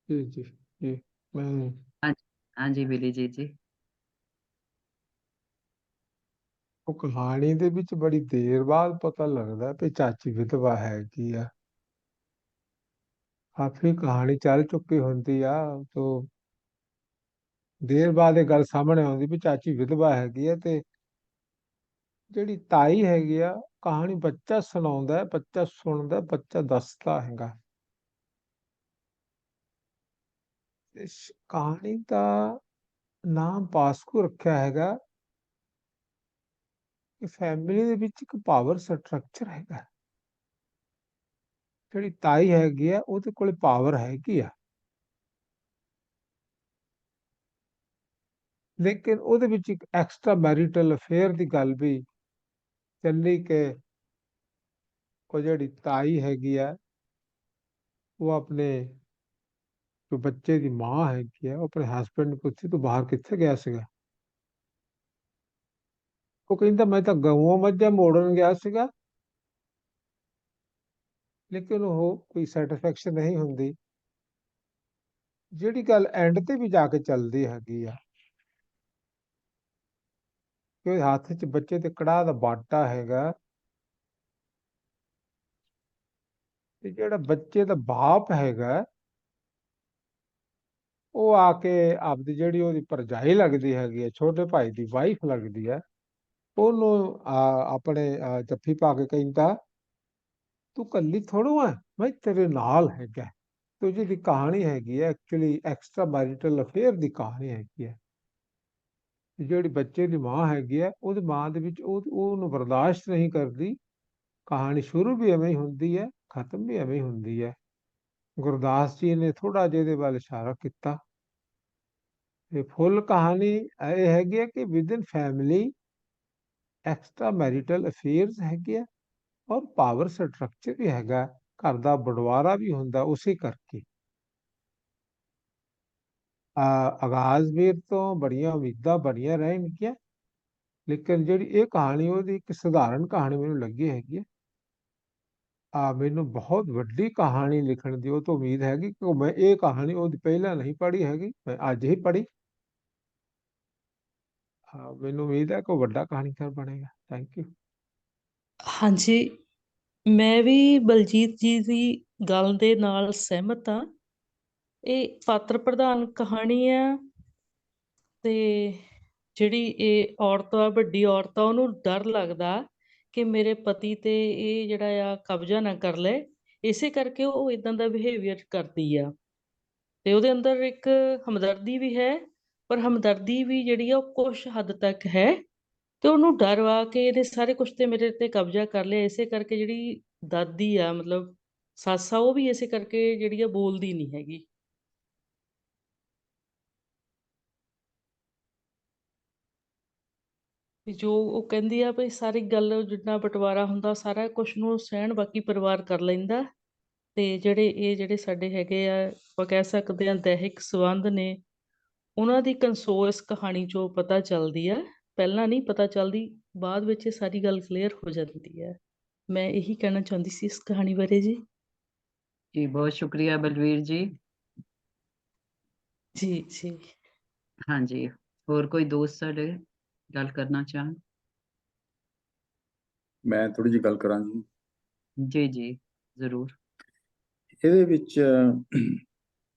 ਜੀ ਜੀ ਜੀ ਮੈਂ ਹਾਂਜੀ ਹਾਂਜੀ ਬਿਲੀ ਜੀਤ ਜੀ। ਉਹ ਕਹਾਣੀ ਦੇ ਵਿੱਚ ਬੜੀ ਦੇਰ ਬਾਅਦ ਪਤਾ ਲੱਗਦਾ ਵੀ ਚਾਚੀ ਵਿਧਵਾ ਹੈਗੀ ਆ। ਕਾਫੀ ਕਹਾਣੀ ਚੱਲ ਚੁੱਕੀ ਹੁੰਦੀ ਆ, ਤੋ ਦੇਰ ਬਾਅਦ ਇਹ ਗੱਲ ਸਾਹਮਣੇ ਆਉਂਦੀ ਵੀ ਚਾਚੀ ਵਿਧਵਾ ਹੈਗੀ ਆ। ਤੇ ਜਿਹੜੀ ਤਾਈ ਹੈਗੀ ਆ, ਕਹਾਣੀ ਬੱਚਾ ਸੁਣਾਉਂਦਾ ਹੈ, ਬੱਚਾ ਸੁਣਦਾ, ਬੱਚਾ ਦੱਸਦਾ ਹੈਗਾ। ਇਸ ਕਹਾਣੀ ਦਾ ਨਾਮ ਪਾਸਕੂ ਰੱਖਿਆ ਹੈਗਾ ਕਿ ਫੈਮਿਲੀ ਦੇ ਵਿੱਚ ਇੱਕ ਪਾਵਰ ਸਟਰਕਚਰ ਹੈਗਾ। ਜਿਹੜੀ ਤਾਈ ਹੈਗੀ ਆ, ਉਹਦੇ ਕੋਲ ਪਾਵਰ ਹੈਗੀ ਆ, ਲੇਕਿਨ ਉਹਦੇ ਵਿੱਚ ਇੱਕ ਐਕਸਟਰਾ ਮੈਰਿਟਲ ਅਫੇਅਰ ਦੀ ਗੱਲ ਵੀ ਚੱਲੀ ਕਿ ਉਹ ਜਿਹੜੀ ਤਾਈ ਹੈਗੀ ਆ, ਉਹ ਆਪਣੇ ਜੋ ਬੱਚੇ ਦੀ ਮਾਂ ਹੈਗੀ ਆ, ਉਹ ਆਪਣੇ ਹਸਬੈਂਡ ਨੂੰ ਪੁੱਛੀ ਤੂੰ ਬਾਹਰ ਕਿੱਥੇ ਗਿਆ ਸੀਗਾ। ਉਹ ਕਹਿੰਦਾ ਮੈਂ ਤਾਂ ਗਊਆਂ ਮੱਝਾਂ ਮੋੜਨ ਗਿਆ ਸੀਗਾ। ਲੇਕਿਨ ਉਹ ਕੋਈ ਸੈਟੀਸਫੈਕਸ਼ਨ ਨਹੀਂ ਹੁੰਦੀ। ਜਿਹੜੀ ਗੱਲ ਐਂਡ ਤੇ ਵੀ ਜਾ ਕੇ ਚੱਲਦੀ ਹੈਗੀ ਆ ਕਿ ਉਹਦੇ ਹੱਥ 'ਚ ਬੱਚੇ ਦੇ ਕੜਾਹ ਦਾ ਬਾਟਾ ਹੈਗਾ, ਤੇ ਜਿਹੜਾ ਬੱਚੇ ਦਾ ਬਾਪ ਹੈਗਾ, ਉਹ ਆ ਕੇ ਆਪਦੀ ਜਿਹੜੀ ਉਹਦੀ ਭਰਜਾਈ ਲੱਗਦੀ ਹੈਗੀ ਹੈ, ਛੋਟੇ ਭਾਈ ਦੀ ਵਾਈਫ ਲੱਗਦੀ ਹੈ, ਉਹਨੂੰ ਆਪਣੇ ਜੱਫੀ ਪਾ ਕੇ ਕਹਿੰਦਾ ਤੂੰ ਕੱਲੀ ਥੋੜੋ ਹੈ, ਮੈਂ ਤੇਰੇ ਨਾਲ ਹੈਗਾ। ਤੇ ਜਿਹਦੀ ਕਹਾਣੀ ਹੈਗੀ ਹੈ ਐਕਚੁਅਲੀ ਐਕਸਟਰਾ ਮੈਰਿਟਲ ਅਫੇਅਰ ਦੀ ਕਹਾਣੀ ਹੈਗੀ ਹੈ। ਜਿਹੜੀ ਬੱਚੇ ਦੀ ਮਾਂ ਹੈਗੀ ਹੈ, ਉਹਦੀ ਮਾਂ ਦੇ ਵਿੱਚ ਉਹਨੂੰ ਬਰਦਾਸ਼ਤ ਨਹੀਂ ਕਰਦੀ। ਕਹਾਣੀ ਸ਼ੁਰੂ ਵੀ ਐਵੇਂ ਹੀ ਹੁੰਦੀ ਹੈ, ਖਤਮ ਵੀ ਐਵੇਂ ਹੀ ਹੁੰਦੀ ਹੈ। ਗੁਰਦਾਸ ਜੀ ਨੇ ਥੋੜਾ ਜਿਹਾ ਇਹਦੇ ਵੱਲ ਇਸ਼ਾਰਾ ਕੀਤਾ। ਇਹ ਫੁੱਲ ਕਹਾਣੀ ਇਹ ਹੈਗੀ ਹੈ ਕਿ within family extra marital affairs ਹੈਗੇ ਆ, ਔਰ ਪਾਵਰ ਸਟਰਕਚਰ ਵੀ ਹੈਗਾ, ਘਰ ਦਾ ਬਟਵਾਰਾ ਵੀ ਹੁੰਦਾ ਉਸੇ ਕਰਕੇ। ਆਗਾਜ਼ ਵੀਰ ਤੋਂ ਬੜੀਆਂ ਉਮੀਦਾਂ ਬਣੀਆਂ ਰਹਿਣਗੀਆਂ, ਲੇਕਿਨ ਜਿਹੜੀ ਇਹ ਕਹਾਣੀ ਉਹਦੀ ਇੱਕ ਸਧਾਰਨ ਕਹਾਣੀ ਮੈਨੂੰ ਲੱਗੀ ਹੈਗੀ ਹੈ। ਮੈਨੂੰ ਬਹੁਤ ਵੱਡੀ ਕਹਾਣੀ ਲਿਖਣ ਦੀ ਉਹ ਤੋਂ ਉਮੀਦ ਹੈਗੀ ਕਿ ਮੈਂ ਇਹ ਕਹਾਣੀ ਉਹਦੀ ਪਹਿਲਾਂ ਨਹੀਂ ਪੜ੍ਹੀ ਹੈਗੀ, ਮੈਂ ਅੱਜ ਹੀ ਪੜ੍ਹੀ। ਮੈਨੂੰ ਉਮੀਦ ਹੈ ਕਿ ਉਹ ਵੱਡਾ ਕਹਾਣੀਕਾਰ ਬਣੇਗਾ। Thank you. ਹਾਂਜੀ, ਮੈਂ ਵੀ ਬਲਜੀਤ ਜੀ ਦੀ ਗੱਲ ਦੇ ਨਾਲ ਸਹਿਮਤ ਹਾਂ। ਇਹ ਪਾਤਰ ਪ੍ਰਧਾਨ ਕਹਾਣੀ ਆ, ਤੇ ਜਿਹੜੀ ਇਹ ਔਰਤ ਆ, ਵੱਡੀ ਔਰਤ ਆ, ਉਹਨੂੰ ਡਰ ਲੱਗਦਾ ਕਿ ਮੇਰੇ ਪਤੀ ਤੇ ਇਹ ਜਿਹੜਾ ਆ ਕਬਜ਼ਾ ਨਾ ਕਰ ਲਏ, ਇਸੇ ਕਰਕੇ ਉਹ ਇਦਾਂ ਦਾ ਬਿਹੇਵੀਅਰ ਕਰਦੀ ਆ। ਤੇ ਉਹਦੇ ਅੰਦਰ ਇੱਕ ਹਮਦਰਦੀ ਵੀ ਹੈ, ਪਰ ਹਮਦਰਦੀ ਵੀ ਜਿਹੜੀ ਆ ਉਹ ਕੁਛ ਹੱਦ ਤੱਕ ਹੈ। ਤੇ ਉਹਨੂੰ ਡਰ ਵਾ ਕਿ ਇਹਨੇ ਸਾਰੇ ਕੁਛ ਤੇ ਮੇਰੇ ਤੇ ਕਬਜ਼ਾ ਕਰ ਲਿਆ, ਇਸੇ ਕਰਕੇ ਜਿਹੜੀ ਦਾਦੀ ਆ, ਮਤਲਬ ਸੱਸ ਆ, ਉਹ ਵੀ ਇਸੇ ਕਰਕੇ ਜਿਹੜੀ ਆ ਬੋਲਦੀ ਨਹੀਂ ਹੈਗੀ। ਵੀ ਜੋ ਉਹ ਕਹਿੰਦੀ ਆ ਵੀ ਸਾਰੀ ਗੱਲ ਜਿੰਨਾ ਬਟਵਾਰਾ ਹੁੰਦਾ ਸਾਰਾ ਕੁਛ ਨੂੰ ਸਹਿਣ ਬਾਕੀ ਪਰਿਵਾਰ ਕਰ ਲੈਂਦਾ। ਤੇ ਜਿਹੜੇ ਸਾਡੇ ਹੈਗੇ ਆ, ਆਪਾਂ ਕਹਿ ਸਕਦੇ ਹਾਂ ਦੈਹਿਕ ਸੰਬੰਧ ਨੇ, ਉਹਨਾਂ ਦੀ ਕੰਸੋਲ ਇਸ ਕਹਾਣੀ ਚੋਂ ਪਤਾ ਚੱਲਦੀ ਆ। ਪਹਿਲਾਂ ਨਹੀਂ ਪਤਾ ਚੱਲਦੀ, ਬਾਅਦ ਵਿੱਚ ਇਹ ਸਾਰੀ ਗੱਲ ਕਲੀਅਰ ਹੋ ਜਾਂਦੀ ਹੈ। ਮੈਂ ਇਹੀ ਕਹਿਣਾ ਚਾਹੁੰਦੀ ਸੀ ਇਸ ਕਹਾਣੀ ਬਾਰੇ ਜੀ। ਜੀ ਬਹੁਤ ਸ਼ੁਕਰੀਆ ਬਲਵੀਰ ਜੀ। ਜੀ ਜੀ। ਹਾਂਜੀ, ਹੋਰ ਕੋਈ ਦੋਸਤ ਸਾਡੇ ਗੱਲ ਕਰਨਾ ਚਾਹਣ? ਮੈਂ ਥੋੜੀ ਜਿਹੀ ਗੱਲ ਕਰਾਂ ਜੀ। ਜੀ ਜੀ ਜ਼ਰੂਰ। ਇਹਦੇ ਵਿੱਚ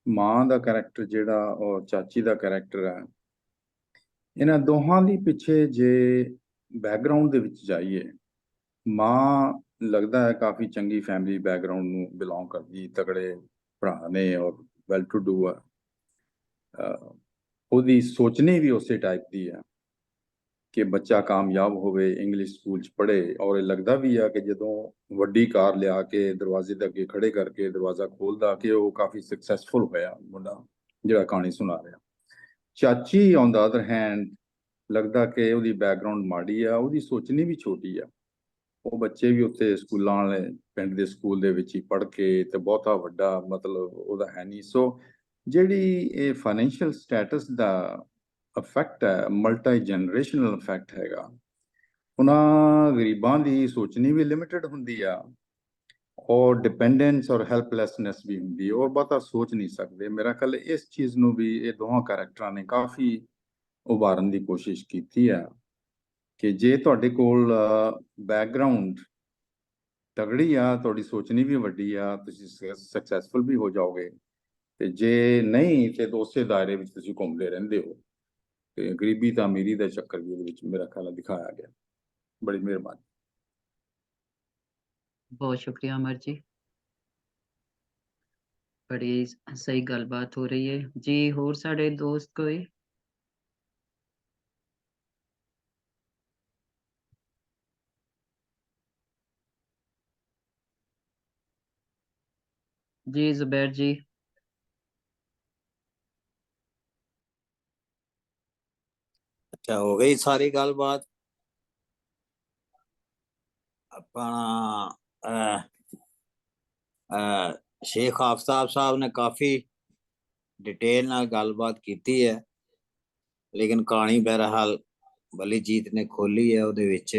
ਮਾਂ ਦਾ ਕੈਰੈਕਟਰ ਜਿਹੜਾ ਔਰ ਚਾਚੀ ਦਾ ਕੈਰੈਕਟਰ ਹੈ, ਇਹਨਾਂ ਦੋਹਾਂ ਦੀ ਪਿੱਛੇ ਜੇ ਬੈਕਗਰਾਉਂਡ ਦੇ ਵਿੱਚ ਜਾਈਏ, ਮਾਂ ਲੱਗਦਾ ਹੈ ਕਾਫੀ ਚੰਗੀ ਫੈਮਿਲੀ ਬੈਕਗਰਾਉਂਡ ਨੂੰ ਬਿਲੋਂਗ ਕਰਦੀ, ਤਗੜੇ ਭਰਾ ਨੇ ਔਰ ਵੈਲ ਟੂ ਡੂ ਆ। ਉਹਦੀ ਸੋਚਣੀ ਵੀ ਉਸੇ ਟਾਈਪ ਦੀ ਹੈ ਕਿ ਬੱਚਾ ਕਾਮਯਾਬ ਹੋਵੇ, ਇੰਗਲਿਸ਼ ਸਕੂਲ 'ਚ ਪੜ੍ਹੇ। ਔਰ ਇਹ ਲੱਗਦਾ ਵੀ ਆ ਕਿ ਜਦੋਂ ਵੱਡੀ ਕਾਰ ਲਿਆ ਕੇ ਦਰਵਾਜ਼ੇ ਦੇ ਅੱਗੇ ਖੜੇ ਕਰਕੇ ਦਰਵਾਜ਼ਾ ਖੋਲ੍ਹਦਾ ਕਿ ਉਹ ਕਾਫੀ ਸਕਸੈਸਫੁਲ ਹੋਇਆ ਮੁੰਡਾ ਜਿਹੜਾ ਕਹਾਣੀ ਸੁਣਾ ਰਿਹਾ। ਚਾਚੀ ਔਨ ਦਾ ਅਦਰ ਹੈਂਡ ਲੱਗਦਾ ਕਿ ਉਹਦੀ ਬੈਕਗਰਾਉਂਡ ਮਾੜੀ ਆ, ਉਹਦੀ ਸੋਚਣੀ ਵੀ ਛੋਟੀ ਆ। ਉਹ ਬੱਚੇ ਵੀ ਉੱਥੇ ਸਕੂਲਾਂ ਵਾਲੇ ਪਿੰਡ ਦੇ ਸਕੂਲ ਦੇ ਵਿੱਚ ਹੀ ਪੜ੍ਹ ਕੇ ਤੇ ਬਹੁਤਾ ਵੱਡਾ ਮਤਲਬ ਉਹਦਾ ਹੈ ਨਹੀਂ। ਸੋ ਜਿਹੜੀ ਇਹ ਫਾਈਨੈਂਸ਼ੀਅਲ ਸਟੇਟਸ ਦਾ ਇਫੈਕਟ ਹੈ, ਮਲਟੀ ਜਨਰੇਸ਼ਨਲ ਇਫੈਕਟ ਹੈਗਾ। ਉਹਨਾਂ ਗਰੀਬਾਂ ਦੀ ਸੋਚਣੀ ਵੀ ਲਿਮਿਟਡ ਹੁੰਦੀ ਆ ਔਰ ਡਿਪੈਂਡੈਂਸ ਔਰ ਹੈਲਪਲੈਸਨੈਸ ਵੀ ਹੁੰਦੀ ਔਰ ਬਹੁਤਾ ਸੋਚ ਨਹੀਂ ਸਕਦੇ। ਮੇਰਾ ਖਿਆਲ ਇਸ ਚੀਜ਼ ਨੂੰ ਵੀ ਇਹ ਦੋਹਾਂ ਕੈਰੈਕਟਰਾਂ ਨੇ ਕਾਫੀ ਉਭਾਰਨ ਦੀ ਕੋਸ਼ਿਸ਼ ਕੀਤੀ ਆ ਕਿ ਜੇ ਤੁਹਾਡੇ ਕੋਲ ਬੈਕਗਰਾਉਂਡ ਤਗੜੀ ਆ, ਤੁਹਾਡੀ ਸੋਚਣੀ ਵੀ ਵੱਡੀ ਆ, ਤੁਸੀਂ ਸਕਸੈਸਫੁਲ ਵੀ ਹੋ ਜਾਓਗੇ। ਤੇ ਜੇ ਨਹੀਂ ਤੇ ਉਸੇ ਦਾਇਰੇ ਵਿੱਚ ਤੁਸੀਂ ਘੁੰਮਦੇ ਰਹਿੰਦੇ ਹੋ। ਤੇ ਗਰੀਬੀ ਤਾਂ ਅਮੀਰੀ ਦਾ ਚੱਕਰ ਵੀ ਇਹਦੇ ਵਿੱਚ ਮੇਰਾ ਖਿਆਲ ਦਿਖਾਇਆ ਗਿਆ। ਬੜੀ ਮਿਹਰਬਾਨੀ। ਬਹੁਤ ਸ਼ੁਕਰੀਆ ਅਮਰ ਜੀ, ਬੜੀ ਸਹੀ ਗੱਲਬਾਤ ਹੋ ਰਹੀ ਹੈ ਜੀ। ਹੋਰ ਸਾਡੇ ਦੋਸਤ ਕੋਈ? ਜੀ ਜ਼ੁਬੈਰ ਜੀ। ਅੱਛਾ, ਹੋ ਗਈ ਸਾਰੀ ਗੱਲਬਾਤ। ਆਪਣਾ ਸ਼ੇਖ ਆਫਤਾਬ ਸਾਹਿਬ ਨੇ ਕਾਫੀ ਡਿਟੇਲ ਨਾਲ ਗੱਲਬਾਤ ਕੀਤੀ ਹੈ, ਲੇਕਿਨ ਕਹਾਣੀ ਬਹਰਹਾਲ ਬਲੀਜੀਤ ਨੇ ਖੋਲੀ ਹੈ। ਉਹਦੇ ਵਿੱਚ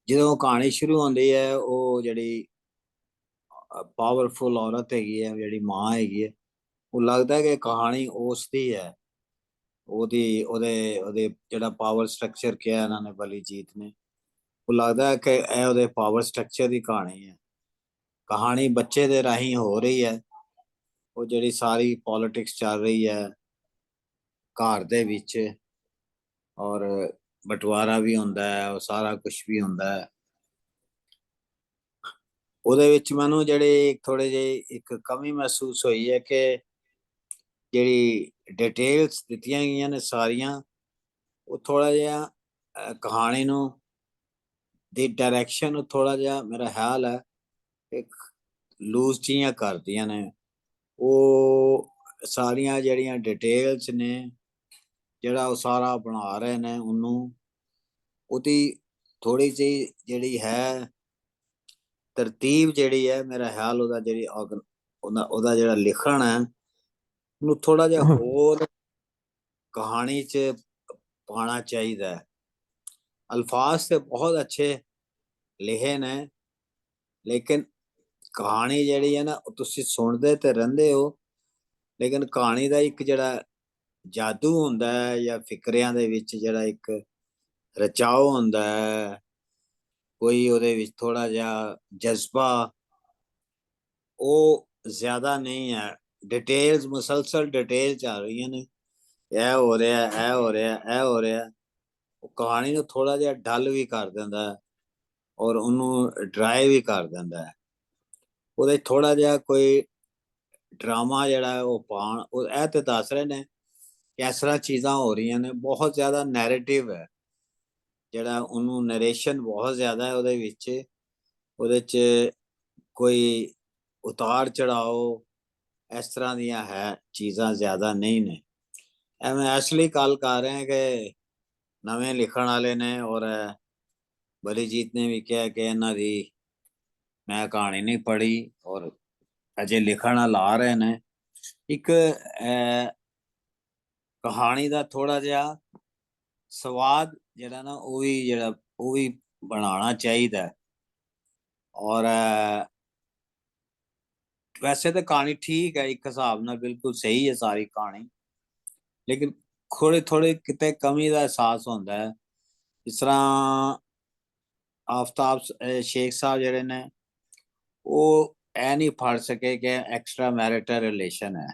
ਜਦੋਂ ਕਹਾਣੀ ਸ਼ੁਰੂ ਹੁੰਦੀ ਹੈ, ਉਹ ਜਿਹੜੀ ਪਾਵਰਫੁਲ ਔਰਤ ਹੈਗੀ ਹੈ, ਜਿਹੜੀ ਮਾਂ ਹੈਗੀ ਹੈ, ਉਹ ਲੱਗਦਾ ਕਿ ਕਹਾਣੀ ਉਸ ਦੀ ਹੈ। ਉਹਦੇ ਜਿਹੜਾ ਪਾਵਰ ਸਟਰਕਚਰ ਕਿਹਾ ਇਹਨਾਂ ਨੇ ਬਲੀਜੀਤ ਨੇ, ਉਹ ਲੱਗਦਾ ਕਿ ਇਹ ਉਹਦੇ ਪਾਵਰ ਸਟਰਕਚਰ ਦੀ ਕਹਾਣੀ ਹੈ। ਕਹਾਣੀ ਬੱਚੇ ਦੇ ਰਾਹੀਂ ਹੋ ਰਹੀ ਹੈ। ਉਹ ਜਿਹੜੀ ਸਾਰੀ ਪੋਲਿਟਿਕਸ ਚੱਲ ਰਹੀ ਹੈ ਘਰ ਦੇ ਵਿੱਚ, ਔਰ ਬਟਵਾਰਾ ਵੀ ਹੁੰਦਾ ਹੈ, ਉਹ ਸਾਰਾ ਕੁਛ ਵੀ ਹੁੰਦਾ ਹੈ। ਉਹਦੇ ਵਿੱਚ ਮੈਨੂੰ ਜਿਹੜੀ ਥੋੜੇ ਜਿਹੀ ਇੱਕ ਕਮੀ ਮਹਿਸੂਸ ਹੋਈ ਹੈ ਕਿ ਜਿਹੜੀ ਡਿਟੇਲਸ ਦਿੱਤੀਆਂ ਗਈਆਂ ਨੇ ਸਾਰੀਆਂ, ਉਹ ਥੋੜਾ ਜਿਹਾ ਕਹਾਣੀ ਨੂੰ ਦੀ ਡਾਇਰੈਕਸ਼ਨ ਥੋੜਾ ਜਿਹਾ ਮੇਰਾ ਖਿਆਲ ਹੈ ਇੱਕ ਲੂਜ਼ ਜਿਹੀਆਂ ਕਰਦੀਆਂ ਨੇ। ਉਹ ਸਾਰੀਆਂ ਜਿਹੜੀਆਂ ਡਿਟੇਲਸ ਨੇ, ਜਿਹੜਾ ਉਹ ਸਾਰਾ ਬਣਾ ਰਹੇ ਨੇ, ਉਹਦੀ ਥੋੜੀ ਜਿਹੀ ਜਿਹੜੀ ਹੈ ਤਰਤੀਬ ਜਿਹੜੀ ਹੈ, ਮੇਰਾ ਖਿਆਲ ਉਹਦਾ ਜਿਹੜਾ ਲਿਖਣ ਹੈ, ਉਹਨੂੰ ਥੋੜਾ ਜਿਹਾ ਹੋਰ ਕਹਾਣੀ 'ਚ ਪਾਉਣਾ ਚਾਹੀਦਾ ਹੈ। ਅਲਫਾਜ਼ ਤੇ ਬਹੁਤ ਅੱਛੇ ਲਿਖੇ ਨੇ, ਲੇਕਿਨ ਕਹਾਣੀ ਜਿਹੜੀ ਹੈ ਨਾ, ਉਹ ਤੁਸੀਂ ਸੁਣਦੇ ਤੇ ਰਹਿੰਦੇ ਹੋ, ਲੇਕਿਨ ਕਹਾਣੀ ਦਾ ਇੱਕ ਜਿਹੜਾ ਜਾਦੂ ਹੁੰਦਾ ਹੈ ਜਾਂ ਫਿਕਰਿਆਂ ਦੇ ਵਿੱਚ ਜਿਹੜਾ ਇੱਕ ਰਚਾਓ ਹੁੰਦਾ ਹੈ, ਕੋਈ ਉਹਦੇ ਵਿੱਚ ਥੋੜਾ ਜਿਹਾ ਜਜ਼ਬਾ, ਉਹ ਜ਼ਿਆਦਾ ਨਹੀਂ ਹੈ। ਡਿਟੇਲਸ, ਮੁਸਲਸਲ ਡਿਟੇਲ ਚੱਲ ਰਹੀਆਂ ਨੇ, ਇਹ ਹੋ ਰਿਹਾ, ਇਹ ਹੋ ਰਿਹਾ, ਇਹ ਹੋ ਰਿਹਾ। ਉਹ ਕਹਾਣੀ ਨੂੰ ਥੋੜਾ ਜਿਹਾ ਡਲ ਵੀ ਕਰ ਦਿੰਦਾ ਹੈ ਔਰ ਉਹਨੂੰ ਡਰਾਈ ਵੀ ਕਰ ਦਿੰਦਾ ਹੈ। ਉਹਦੇ ਥੋੜਾ ਜਿਹਾ ਕੋਈ ਡਰਾਮਾ ਜਿਹੜਾ ਉਹ ਪਾਉਣ, ਉਹ ਇਹ ਤੇ ਦੱਸ ਰਹੇ ਨੇ ਕਿ ਇਸ ਤਰ੍ਹਾਂ ਚੀਜ਼ਾਂ ਹੋ ਰਹੀਆਂ ਨੇ। ਬਹੁਤ ਜ਼ਿਆਦਾ ਨੈਰੇਟਿਵ ਹੈ ਜਿਹੜਾ, ਉਹਨੂੰ ਨਰੇਸ਼ਨ ਬਹੁਤ ਜ਼ਿਆਦਾ ਹੈ ਉਹਦੇ 'ਚ ਕੋਈ ਉਤਾਰ ਚੜਾਓ ਇਸ ਤਰ੍ਹਾਂ ਦੀਆਂ ਹੈ ਚੀਜ਼ਾਂ ਜ਼ਿਆਦਾ ਨਹੀਂ ਨੇ। ਮੈਂ ਇਸ ਲਈ ਗੱਲ ਕਰ ਰਿਹਾ ਕਿ ਨਵੇਂ ਲਿਖਣ ਵਾਲੇ ਨੇ ਔਰ ਬਲੀਜੀਤ ਨੇ ਵੀ ਕਿਹਾ ਕਿ ਇਹਨਾਂ ਦੀ ਮੈਂ ਕਹਾਣੀ ਨਹੀਂ ਪੜ੍ਹੀ ਔਰ ਅਜੇ ਲਿਖਣ ਲਾ ਰਹੇ ਨੇ। ਇੱਕ ਕਹਾਣੀ ਦਾ ਥੋੜਾ ਜਿਹਾ ਸਵਾਦ ਜਿਹੜਾ ਨਾ ਉਹ ਵੀ ਬਣਾਉਣਾ ਚਾਹੀਦਾ। ਔਰ ਵੈਸੇ ਤਾਂ ਕਹਾਣੀ ਠੀਕ ਹੈ, ਇੱਕ ਹਿਸਾਬ ਨਾਲ ਬਿਲਕੁਲ ਸਹੀ ਹੈ ਸਾਰੀ ਕਹਾਣੀ, ਲੇਕਿਨ ਥੋੜੇ ਕਿਤੇ ਕਮੀ ਦਾ ਅਹਿਸਾਸ ਹੁੰਦਾ ਹੈ। ਜਿਸ ਤਰ੍ਹਾਂ ਆਫਤਾਬ ਸ਼ੇਖ ਸਾਹਿਬ ਜਿਹੜੇ ਨੇ ਉਹ ਇਹ ਨਹੀਂ ਫੜ ਸਕੇ ਕਿ ਐਕਸਟਰਾ ਮੈਰਿਟਲ ਰਿਲੇਸ਼ਨ ਹੈ,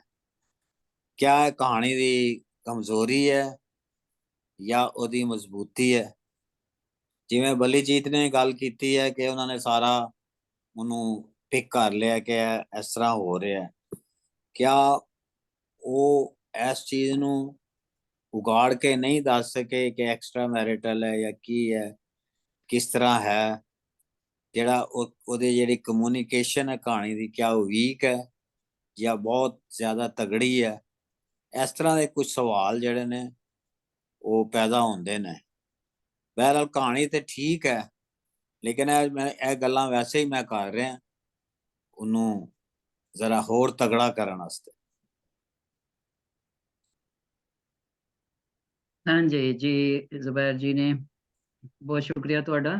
ਕਿਆ ਇਹ ਕਹਾਣੀ ਦੀ ਕਮਜ਼ੋਰੀ ਹੈ ਜਾਂ ਉਹਦੀ ਮਜ਼ਬੂਤੀ ਹੈ। ਜਿਵੇਂ ਬਲੀਜੀਤ ਨੇ ਗੱਲ ਕੀਤੀ ਹੈ ਕਿ ਉਹਨਾਂ ਨੇ ਸਾਰਾ ਉਹਨੂੰ ਪਿਕ ਕਰ ਲਿਆ ਕਿ ਇਸ ਤਰ੍ਹਾਂ ਹੋ ਰਿਹਾ, ਕਿਆ ਉਹ ਇਸ ਚੀਜ਼ ਨੂੰ ਉਗਾੜ ਕੇ ਨਹੀਂ ਦੱਸ ਸਕੇ ਕਿ ਐਕਸਟਰਾ ਮੈਰਿਟਲ ਹੈ ਜਾਂ ਕੀ ਹੈ, ਕਿਸ ਤਰ੍ਹਾਂ ਹੈ, ਜਿਹੜਾ ਉਹਦੀ ਜਿਹੜੀ ਕਮਿਊਨੀਕੇਸ਼ਨ ਹੈ ਕਹਾਣੀ ਦੀ, ਕਿਆ ਉਹ ਵੀਕ ਹੈ ਜਾਂ ਬਹੁਤ ਜ਼ਿਆਦਾ ਤਗੜੀ ਹੈ। ਇਸ ਤਰ੍ਹਾਂ ਦੇ ਕੁਝ ਸਵਾਲ ਜਿਹੜੇ ਨੇ ਉਹ ਪੈਦਾ ਹੁੰਦੇ ਨੇ। ਬਹਰਹਾਲ ਕਹਾਣੀ ਤੇ ਠੀਕ ਹੈ, ਲੇਕਿਨ ਇਹ ਗੱਲਾਂ ਵੈਸੇ ਹੀ ਮੈਂ ਕਰ ਰਿਹਾ ਉਹਨੂੰ ਜ਼ਰਾ ਹੋਰ ਤਗੜਾ ਕਰਨ ਵਾਸਤੇ। ਹਾਂਜੀ ਜੀ ਜ਼ੁਬੈਰ ਜੀ ਨੇ ਬਹੁਤ ਸ਼ੁਕਰੀਆ ਤੁਹਾਡਾ।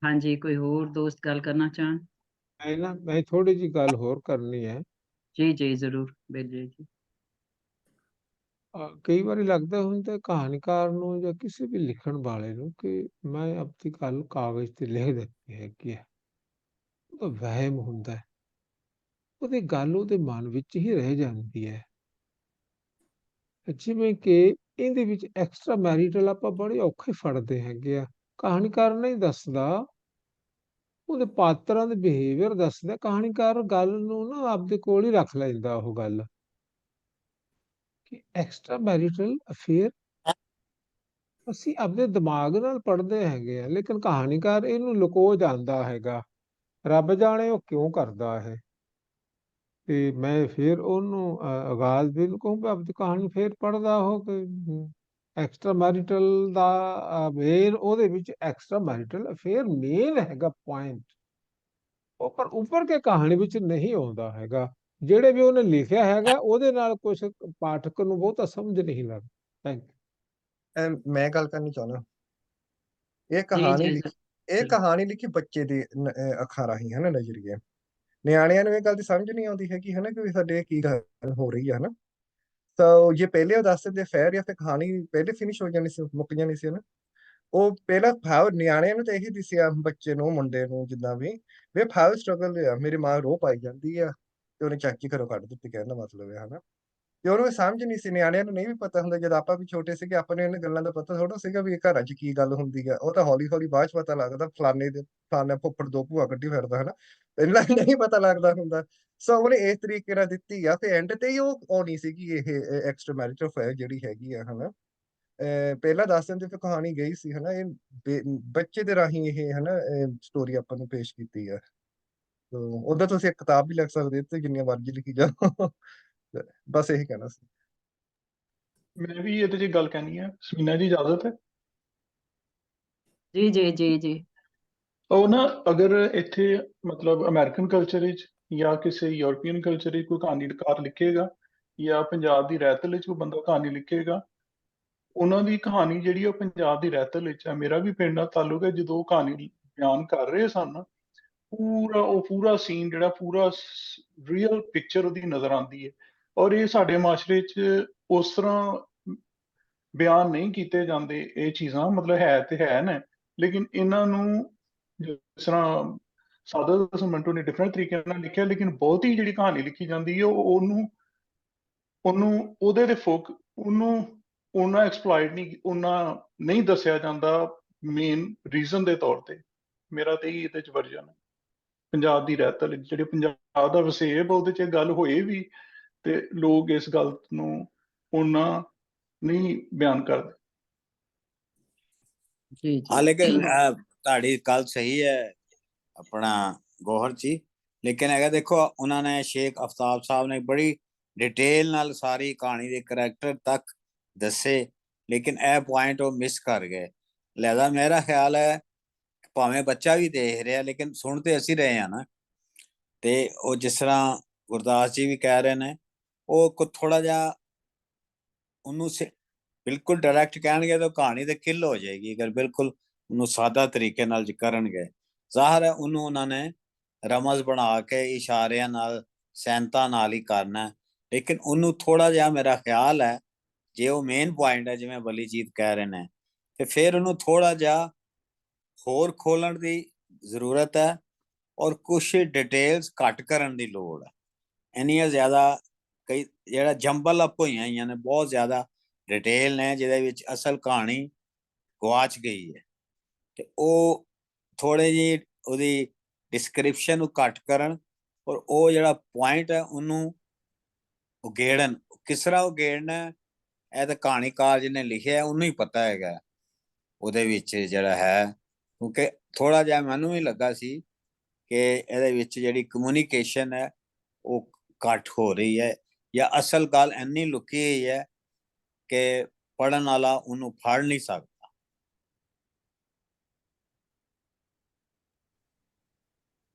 ਹਾਂਜੀ ਕੋਈ ਹੋਰ ਦੋਸਤ ਗੱਲ ਕਰਨਾ ਚਾਹਣ? ਮੈਂ ਥੋੜੀ ਜੀ ਗੱਲ ਹੋਰ ਕਰਨੀ ਹੈ। ਜੀ ਜੀ ਜ਼ਰੂਰ ਬੇਜੀ ਜੀ। ਕਈ ਵਾਰੀ ਲੱਗਦਾ ਹੁੰਦਾ ਕਹਾਣੀਕਾਰ ਨੂੰ ਜਾਂ ਕਿਸੇ ਵੀ ਲਿਖਣ ਵਾਲੇ ਨੂੰ ਕਿ ਮੈਂ ਆਪਣੀ ਗੱਲ ਕਾਗਜ਼ ਤੇ ਲਿਖ ਦਿੱਤੀ ਹੈਗੀ ਹੈ। ਉਹਦਾ ਵਹਿਮ ਹੁੰਦਾ ਹੈ, ਉਹਦੀ ਗੱਲ ਉਹਦੇ ਮਨ ਵਿੱਚ ਹੀ ਰਹਿ ਜਾਂਦੀ ਹੈ। ਜਿਵੇਂ ਕਿ ਇਹਦੇ ਵਿੱਚ ਐਕਸਟਰਾ ਮੈਰਿਟਲ ਆਪਾਂ ਬੜੇ ਔਖੇ ਫੜਦੇ ਹੈਗੇ ਆ। ਕਹਾਣੀਕਾਰ ਨਹੀਂ ਦੱਸਦਾ, ਉਹਦੇ ਪਾਤਰਾਂ ਦੇ ਬਿਹੇਵੀਅਰ ਦੱਸਦਾ। ਕਹਾਣੀਕਾਰ ਗੱਲ ਨੂੰ ਨਾ ਆਪਦੇ ਕੋਲ ਹੀ ਰੱਖ ਲੈਂਦਾ ਉਹ ਗੱਲ ਕਿ ਐਕਸਟਰਾ ਮੈਰਿਟਲ ਅਫੇਅਰ ਅਸੀਂ ਆਪਦੇ ਦਿਮਾਗ ਨਾਲ ਪੜ੍ਹਦੇ ਹੈਗੇ ਆ, ਲੇਕਿਨ ਕਹਾਣੀਕਾਰ ਇਹਨੂੰ ਲੁਕੋ ਜਾਂਦਾ ਹੈਗਾ। ਰੱਬ ਜਾਣੇ ਉਹ ਕਿਉਂ ਕਰਦਾ ਹੈ। ਤੇ ਮੈਂ ਫਿਰ ਉਹਨੂੰ ਆਗਾਜ਼ ਬਿਲ ਕਹੂੰਗਾ ਆਪਦੀ ਕਹਾਣੀ ਫਿਰ ਪੜ੍ਹਦਾ ਉਹ ਕਿ ਐਕਸਟਰਾ ਮੈਰਿਟਲ ਦਾ ਮੇਨ ਉਹਦੇ ਵਿੱਚ ਐਕਸਟਰਾ ਮੈਰਿਟਲ ਅਫੇਅਰ ਮੇਨ ਹੈਗਾ ਪੁਆਇੰਟ। ਉਹ ਪਰ ਉੱਪਰ ਕੇ ਕਹਾਣੀ ਵਿੱਚ ਨਹੀਂ ਆਉਂਦਾ ਹੈਗਾ। ਜਿਹੜੇ ਵੀ ਉਹਨੇ ਲਿਖਿਆ ਹੈਗਾ ਉਹਦੇ ਨਾਲ ਕੁਝ ਪਾਠਕ ਨੂੰ ਬਹੁਤਾ ਸਮਝ ਨਹੀਂ ਲੱਗਦਾ। Thank you. ਮੈਂ ਗੱਲ ਕਰਨੀ ਚਾਹੁੰਦਾ। ਇਹ ਜੀ ਕਹਾਣੀ ਜੀ ਲਿਖੀ ਇਹ ਕਹਾਣੀ ਲਿਖੀ ਬੱਚੇ ਦੇ ਅੱਖਾਂ ਰਾਹੀਂ ਹੈ ਨਾ, ਨਜ਼ਰੀਏ। ਨਿਆਣਿਆਂ ਨੂੰ ਇਹ ਗੱਲ ਦੀ ਸਮਝ ਨਹੀਂ ਆਉਂਦੀ ਹੈਗੀ ਹੈ ਨਾ ਕਿ ਸਾਡੇ ਕੀ ਗੱਲ ਹੋ ਰਹੀ ਹੈ ਨਾ। ਤਾਂ ਜੇ ਪਹਿਲੇ ਉਹ ਦੱਸ ਦਿੰਦੇ ਫੇਰ ਜਾਂ ਫਿਰ ਕਹਾਣੀ ਪਹਿਲੇ ਫਿਨਿਸ਼ ਹੋ ਜਾਣੀ ਸੀ, ਮੁੱਕ ਜਾਣੀ ਸੀ ਨਾ। ਉਹ ਪਹਿਲਾਂ ਭਾਵ ਨਿਆਣਿਆਂ ਨੂੰ ਤਾਂ ਇਹੀ ਦਿਸਿਆ, ਬੱਚੇ ਨੂੰ ਮੁੰਡੇ ਨੂੰ ਜਿੱਦਾਂ ਵੀ ਭਾਵ ਸਟਰਗਲ ਆ। ਮੇਰੀ ਮਾਂ ਰੋਹ ਪਾਈ ਜਾਂਦੀ ਆ ਤੇ ਉਹਨੇ ਚਾਚੀ ਘਰੋਂ ਕੱਢ ਦਿੱਤੀ, ਕਹਿਣ ਦਾ ਮਤਲਬ ਹੈ ਹਨਾ। ਤੇ ਉਹਨੂੰ ਇਹ ਸਮਝ ਨਹੀਂ ਸੀ, ਨਿਆਣਿਆਂ ਨੂੰ ਨਹੀਂ ਵੀ ਪਤਾ ਹੁੰਦਾ। ਜਦ ਆਪਾਂ ਵੀ ਛੋਟੇ ਸੀਗੇ ਆਪਾਂ ਨੂੰ ਇਹਨਾਂ ਗੱਲਾਂ ਦਾ ਪਤਾ ਥੋੜਾ ਸੀਗਾ ਵੀ ਇਹ ਘਰਾਂ 'ਚ ਕੀ ਗੱਲ ਹੁੰਦੀ ਆ। ਉਹ ਤਾਂ ਹੌਲੀ ਹੌਲੀ ਬਾਅਦ 'ਚ ਪਤਾ ਲੱਗਦਾ, ਫਲਾਣੇ ਫੁੱਫੜ ਦੋ ਭੂਆ ਕੱਢੀ ਫਿਰਦਾ ਹਨਾ, ਪਹਿਲਾਂ ਨਹੀਂ ਪਤਾ ਲੱਗਦਾ ਹੁੰਦਾ। ਸੋ ਉਹਨੇ ਇਸ ਤਰੀਕੇ ਨਾਲ ਦਿੱਤੀ ਆ। ਫਿਰ ਐਂਡ ਤੇ ਹੀ ਉਹ ਆਉਣੀ ਸੀਗੀ ਇਹ ਐਕਸਟਰਾ ਮੈਰਿਟਲ ਅਫੇਅਰ ਜਿਹੜੀ ਹੈਗੀ ਆ ਹਨਾ। ਪਹਿਲਾਂ ਦੱਸ ਦਿੰਦੇ ਫਿਰ ਕਹਾਣੀ ਗਈ ਸੀ ਹਨਾ। ਇਹ ਬੱਚੇ ਦੇ ਰਾਹੀਂ ਇਹ ਹਨਾ ਸਟੋਰੀ ਆਪਾਂ ਨੂੰ ਪੇਸ਼ ਕੀਤੀ ਆ। ਉਹਦਾ ਤੁਸੀਂ ਇੱਕ ਕਿਤਾਬ ਵੀ ਲਿਖ ਸਕਦੇ ਤੇ ਜਿੰਨੀਆਂ ਮਰਜ਼ੀ ਲਿਖੀ ਜਾਓ। ਬਸ ਇਹੀ ਕਹਿਣਾ ਸੀ। ਮੈਂ ਵੀ ਇਹਦੇ 'ਚ ਗੱਲ ਕਹਿਣੀ ਹੈ, ਸਮੀਨਾ ਜੀ ਇਜਾਜ਼ਤ ਹੈ? ਜੀ ਜੀ ਜੀ ਜੀ। ਉਹ ਨਾ ਅਗਰ ਇੱਥੇ ਮਤਲਬ ਅਮਰੀਕਨ ਕਲਚਰ ਵਿੱਚ ਜਾਂ ਕਿਸੇ ਯੂਰਪੀਅਨ ਕਲਚਰ ਵਿੱਚ ਕੋਈ ਕਹਾਣੀਕਾਰ ਲਿਖੇਗਾ ਜਾਂ ਪੰਜਾਬ ਦੀ ਰਹਿਤਲ ਵਿੱਚ ਕੋਈ ਬੰਦਾ ਕਹਾਣੀ ਲਿਖੇਗਾ, ਉਹਨਾਂ ਦੀ ਕਹਾਣੀ ਜਿਹੜੀ ਉਹ ਪੰਜਾਬ ਦੀ ਰਹਿਤਲ ਵਿੱਚ ਹੈ। ਮੇਰਾ ਵੀ ਪਿੰਡ ਨਾਲ ਤਾਲੁਕ ਹੈ। ਜਦੋਂ ਉਹ ਕਹਾਣੀ ਬਿਆਨ ਕਰ ਰਹੇ ਸਨ, ਪੂਰਾ ਸੀਨ ਜਿਹੜਾ ਪੂਰਾ ਰੀਅਲ ਪਿਕਚਰ ਉਹਦੀ ਨਜ਼ਰ ਆਉਂਦੀ ਹੈ। ਔਰ ਇਹ ਸਾਡੇ ਮਾਸ਼ਰੇ 'ਚ ਉਸ ਤਰ੍ਹਾਂ ਬਿਆਨ ਨਹੀਂ ਕੀਤੇ ਜਾਂਦੇ ਇਹ ਚੀਜ਼ਾਂ, ਮਤਲਬ ਹੈ ਤੇ ਹੈ ਨੇ, ਲੇਕਿਨ ਇਹਨਾਂ ਨੂੰ ਜਿਸ ਤਰ੍ਹਾਂ ਸਾਦਾ ਮੰਟੂ ਨੇ ਡਿਫਰੈਂਟ ਤਰੀਕੇ ਨਾਲ ਲਿਖਿਆ, ਲੇਕਿਨ ਬਹੁਤੀ ਜਿਹੜੀ ਕਹਾਣੀ ਲਿਖੀ ਜਾਂਦੀ ਹੈ ਉਹਨੂੰ ਉਹਦੇ ਤੇ ਉਹਨੂੰ ਉਹਨਾਂ ਐਕਸਪਲੋਇਟ ਨਹੀਂ, ਉਹਨਾਂ ਨਹੀਂ ਦੱਸਿਆ ਜਾਂਦਾ ਮੇਨ ਰੀਜ਼ਨ ਦੇ ਤੌਰ ਤੇ। ਮੇਰਾ ਤੇ ਹੀ ਇਹਦੇ 'ਚ ਵਰਜਨ ਹੈ। ਪੰਜਾਬ ਦੀ ਰਹਿਤਲ ਜਿਹੜੇ ਪੰਜਾਬ ਦਾ ਵਸੇਬ ਉਹਦੇ 'ਚ ਗੱਲ ਹੋਏ ਵੀ ਤੇ ਲੋਕ ਇਸ ਗੱਲ ਨੂੰ ਉਹਨਾਂ ਨਹੀਂ ਬਿਆਨ ਕਰਦੇ। ਜੀ ਜੀ ਹਾਂ, ਲੇਕਿਨ ਤੁਹਾਡੀ ਗੱਲ ਸਹੀ ਹੈ ਆਪਣਾ ਗੌਹਰ ਜੀ, ਲੇਕਿਨ ਹੈਗਾ ਦੇਖੋ ਉਹਨਾਂ ਨੇ ਸ਼ੇਖ ਆਫਤਾਬ ਸਾਹਿਬ ਨੇ ਬੜੀ ਡਿਟੇਲ ਨਾਲ ਸਾਰੀ ਕਹਾਣੀ ਦੇ ਕਰੈਕਟਰ ਤੱਕ ਦੱਸੇ, ਲੇਕਿਨ ਇਹ ਪੁਆਇੰਟ ਉਹ ਮਿਸ ਕਰ ਗਏ। ਲਿਹਾਜ਼ਾ ਮੇਰਾ ਖਿਆਲ ਹੈ ਭਾਵੇਂ ਬੱਚਾ ਵੀ ਦੇਖ ਰਿਹਾ ਲੇਕਿਨ ਸੁਣ ਤੇ ਅਸੀਂ ਰਹੇ ਹਾਂ ਨਾ। ਤੇ ਉਹ ਜਿਸ ਤਰ੍ਹਾਂ ਗੁਰਦਾਸ ਜੀ ਵੀ ਕਹਿ ਰਹੇ ਨੇ, ਉਹ ਥੋੜਾ ਜਿਹਾ ਉਹਨੂੰ ਬਿਲਕੁਲ ਡਾਇਰੈਕਟ ਕਹਿਣਗੇ ਤਾਂ ਕਹਾਣੀ ਤੇ ਕਿਲ ਹੋ ਜਾਏਗੀ। ਅਗਰ ਬਿਲਕੁਲ ਉਹਨੂੰ ਸਾਦਾ ਤਰੀਕੇ ਨਾਲ ਕਰਨਗੇ, ਜ਼ਾਹਰ ਹੈ ਉਹਨੂੰ ਉਹਨਾਂ ਨੇ ਰਮਜ਼ ਬਣਾ ਕੇ ਇਸ਼ਾਰਿਆਂ ਨਾਲ ਸੈਨਤਾ ਨਾਲ ਹੀ ਕਰਨਾ। ਲੇਕਿਨ ਉਹਨੂੰ ਥੋੜਾ ਜਿਹਾ ਮੇਰਾ ਖਿਆਲ ਹੈ ਜੇ ਉਹ ਮੇਨ ਪੁਆਇੰਟ ਹੈ ਜਿਵੇਂ ਬਲੀਜੀਤ ਕਹਿ ਰਹੇ ਨੇ, ਤੇ ਫਿਰ ਉਹਨੂੰ ਥੋੜਾ ਜਿਹਾ ਹੋਰ ਖੋਲਣ ਦੀ ਜ਼ਰੂਰਤ ਹੈ ਔਰ ਕੁਝ ਡਿਟੇਲਸ ਘੱਟ ਕਰਨ ਦੀ ਲੋੜ ਹੈ। ਇੰਨੀਆਂ ਜ਼ਿਆਦਾ ਕਈ ਜਿਹੜਾ ਜੰਬਲ ਅਪ ਹੋਈਆਂ ਨੇ, ਬਹੁਤ ਜ਼ਿਆਦਾ ਡਿਟੇਲ ਨੇ ਜਿਹਦੇ ਵਿੱਚ ਅਸਲ ਕਹਾਣੀ ਗਵਾਚ ਗਈ ਹੈ। ਤੇ ਉਹ ਥੋੜੇ ਜਿਹੀ ਉਹਦੀ ਡਿਸਕ੍ਰਿਪਸ਼ਨ ਨੂੰ ਘੱਟ ਕਰਨ ਔਰ ਉਹ ਜਿਹੜਾ ਪੁਆਇੰਟ ਹੈ ਉਹਨੂੰ ਉਗੇੜਨ। ਕਿਸ ਤਰ੍ਹਾਂ ਉਗੇੜਨਾ ਇਹ ਤਾਂ ਕਹਾਣੀਕਾਰ ਜਿਹਨੇ ਲਿਖਿਆ ਉਹਨੂੰ ਹੀ ਪਤਾ ਹੈਗਾ ਉਹਦੇ ਵਿੱਚ ਜਿਹੜਾ ਹੈ। ਕਿਉਂਕਿ ਥੋੜਾ ਜਿਹਾ ਮੈਨੂੰ ਵੀ ਲੱਗਾ ਸੀ ਕਿ ਇਹਦੇ ਵਿੱਚ ਜਿਹੜੀ ਕਮਿਊਨੀਕੇਸ਼ਨ ਹੈ ਉਹ ਘੱਟ ਹੋ ਰਹੀ ਹੈ, ਜਾਂ ਅਸਲ ਗੱਲ ਇੰਨੀ ਲੁਕੀ ਹੋਈ ਹੈ ਕਿ ਪੜ੍ਹਨ ਵਾਲਾ ਉਹਨੂੰ ਫੜ ਨਹੀਂ ਸਕਦਾ।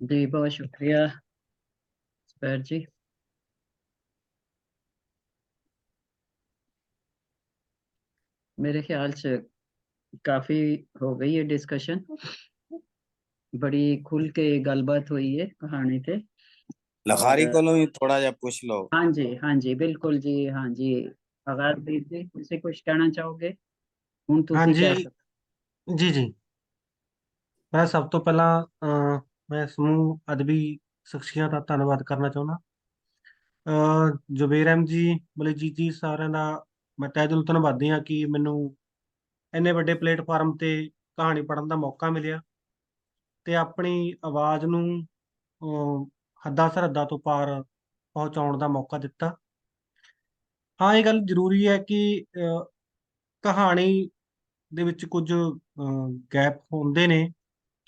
जी बहुत शुक्रिया स्पैर जी। मेरे ख्याल से काफी हो गई है डिस्कशन, बड़ी खुल के गलबात हुई है कहानी पे। लखारी को भी थोड़ा जा पूछ लो। हाँ जी बिल्कुल जी। हाँ जी आगाज जी, ਤੁਸੀਂ ਕੁਝ ਕਹਿਣਾ ਚਾਹੋਗੇ? ਹੁਣ ਤੁਸੀਂ ਹਾਂਜੀ ਕਹਿ ਸਕਦੇ। ਜੀ ਜੀ। ਮੈਂ ਸਭ ਤੋਂ ਪਹਿਲਾਂ ਮੈਂ ਸਮੂਹ ਅਦਬੀ ਸ਼ਖਸੀਅਤ ਦਾ ਧੰਨਵਾਦ ਕਰਨਾ ਚਾਹੁੰਦਾ। ਜ਼ੁਬੇਰ ਅਹਿਮਦ ਜੀ, ਬਲਜੀਤ ਜੀ, ਸਾਰਿਆਂ ਦਾ ਮੈਂ ਤਹਿ ਦਿਲੋਂ ਧੰਨਵਾਦੀ ਹਾਂ ਕਿ ਮੈਨੂੰ ਇੰਨੇ ਵੱਡੇ ਪਲੇਟਫਾਰਮ ਤੇ ਕਹਾਣੀ ਪੜ੍ਹਨ ਦਾ ਮੌਕਾ ਮਿਲਿਆ ਤੇ ਆਪਣੀ ਆਵਾਜ਼ ਨੂੰ ਹੱਦਾਂ ਸਰਹੱਦਾਂ ਤੋਂ ਪਾਰ ਪਹੁੰਚਾਉਣ ਦਾ ਮੌਕਾ ਦਿੱਤਾ। ਹਾਂ, ਇਹ ਗੱਲ ਜ਼ਰੂਰੀ ਹੈ ਕਿ ਕਹਾਣੀ ਦੇ ਵਿੱਚ ਕੁਝ ਗੈਪ ਹੁੰਦੇ ਨੇ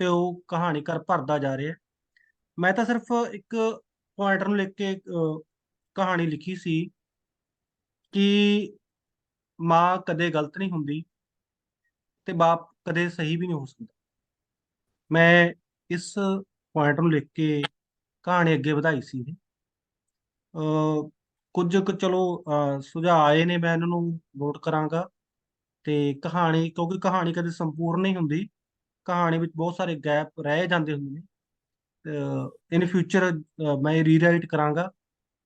ਤੇ ਉਹ ਕਹਾਣੀਕਾਰ ਭਰਦਾ ਜਾ ਰਿਹਾ। ਮੈਂ ਤਾਂ ਸਿਰਫ ਇੱਕ ਪੁਆਇੰਟਰ ਨੂੰ ਲਿਖ ਕੇ ਕਹਾਣੀ ਲਿਖੀ ਸੀ ਕਿ ਮਾਂ ਕਦੇ ਗਲਤ ਨਹੀਂ ਹੁੰਦੀ ਤੇ ਬਾਪ ਕਦੇ ਸਹੀ ਵੀ ਨਹੀਂ ਹੋ ਸਕਦਾ। ਮੈਂ ਇਸ ਪੁਆਇੰਟ ਨੂੰ ਲਿਖ ਕੇ ਕਹਾਣੀ ਅੱਗੇ ਵਧਾਈ ਸੀ। ਕੁਝ ਕੁ ਚਲੋ ਸੁਝਾਅ ਆਏ ਨੇ, ਮੈਂ ਇਹਨਾਂ ਨੂੰ ਨੋਟ ਕਰਾਂਗਾ। ਤੇ ਕਹਾਣੀ, ਕਿਉਂਕਿ ਕਹਾਣੀ ਕਦੇ ਸੰਪੂਰਨ ਨਹੀਂ ਹੁੰਦੀ, ਕਹਾਣੀ ਵਿੱਚ ਬਹੁਤ ਸਾਰੇ ਗੈਪ ਰਹਿ ਜਾਂਦੇ ਹੁੰਦੇ ਨੇ। ਇਨ ਫਿਊਚਰ ਮੈਂ ਰੀਰਾਈਟ ਕਰਾਂਗਾ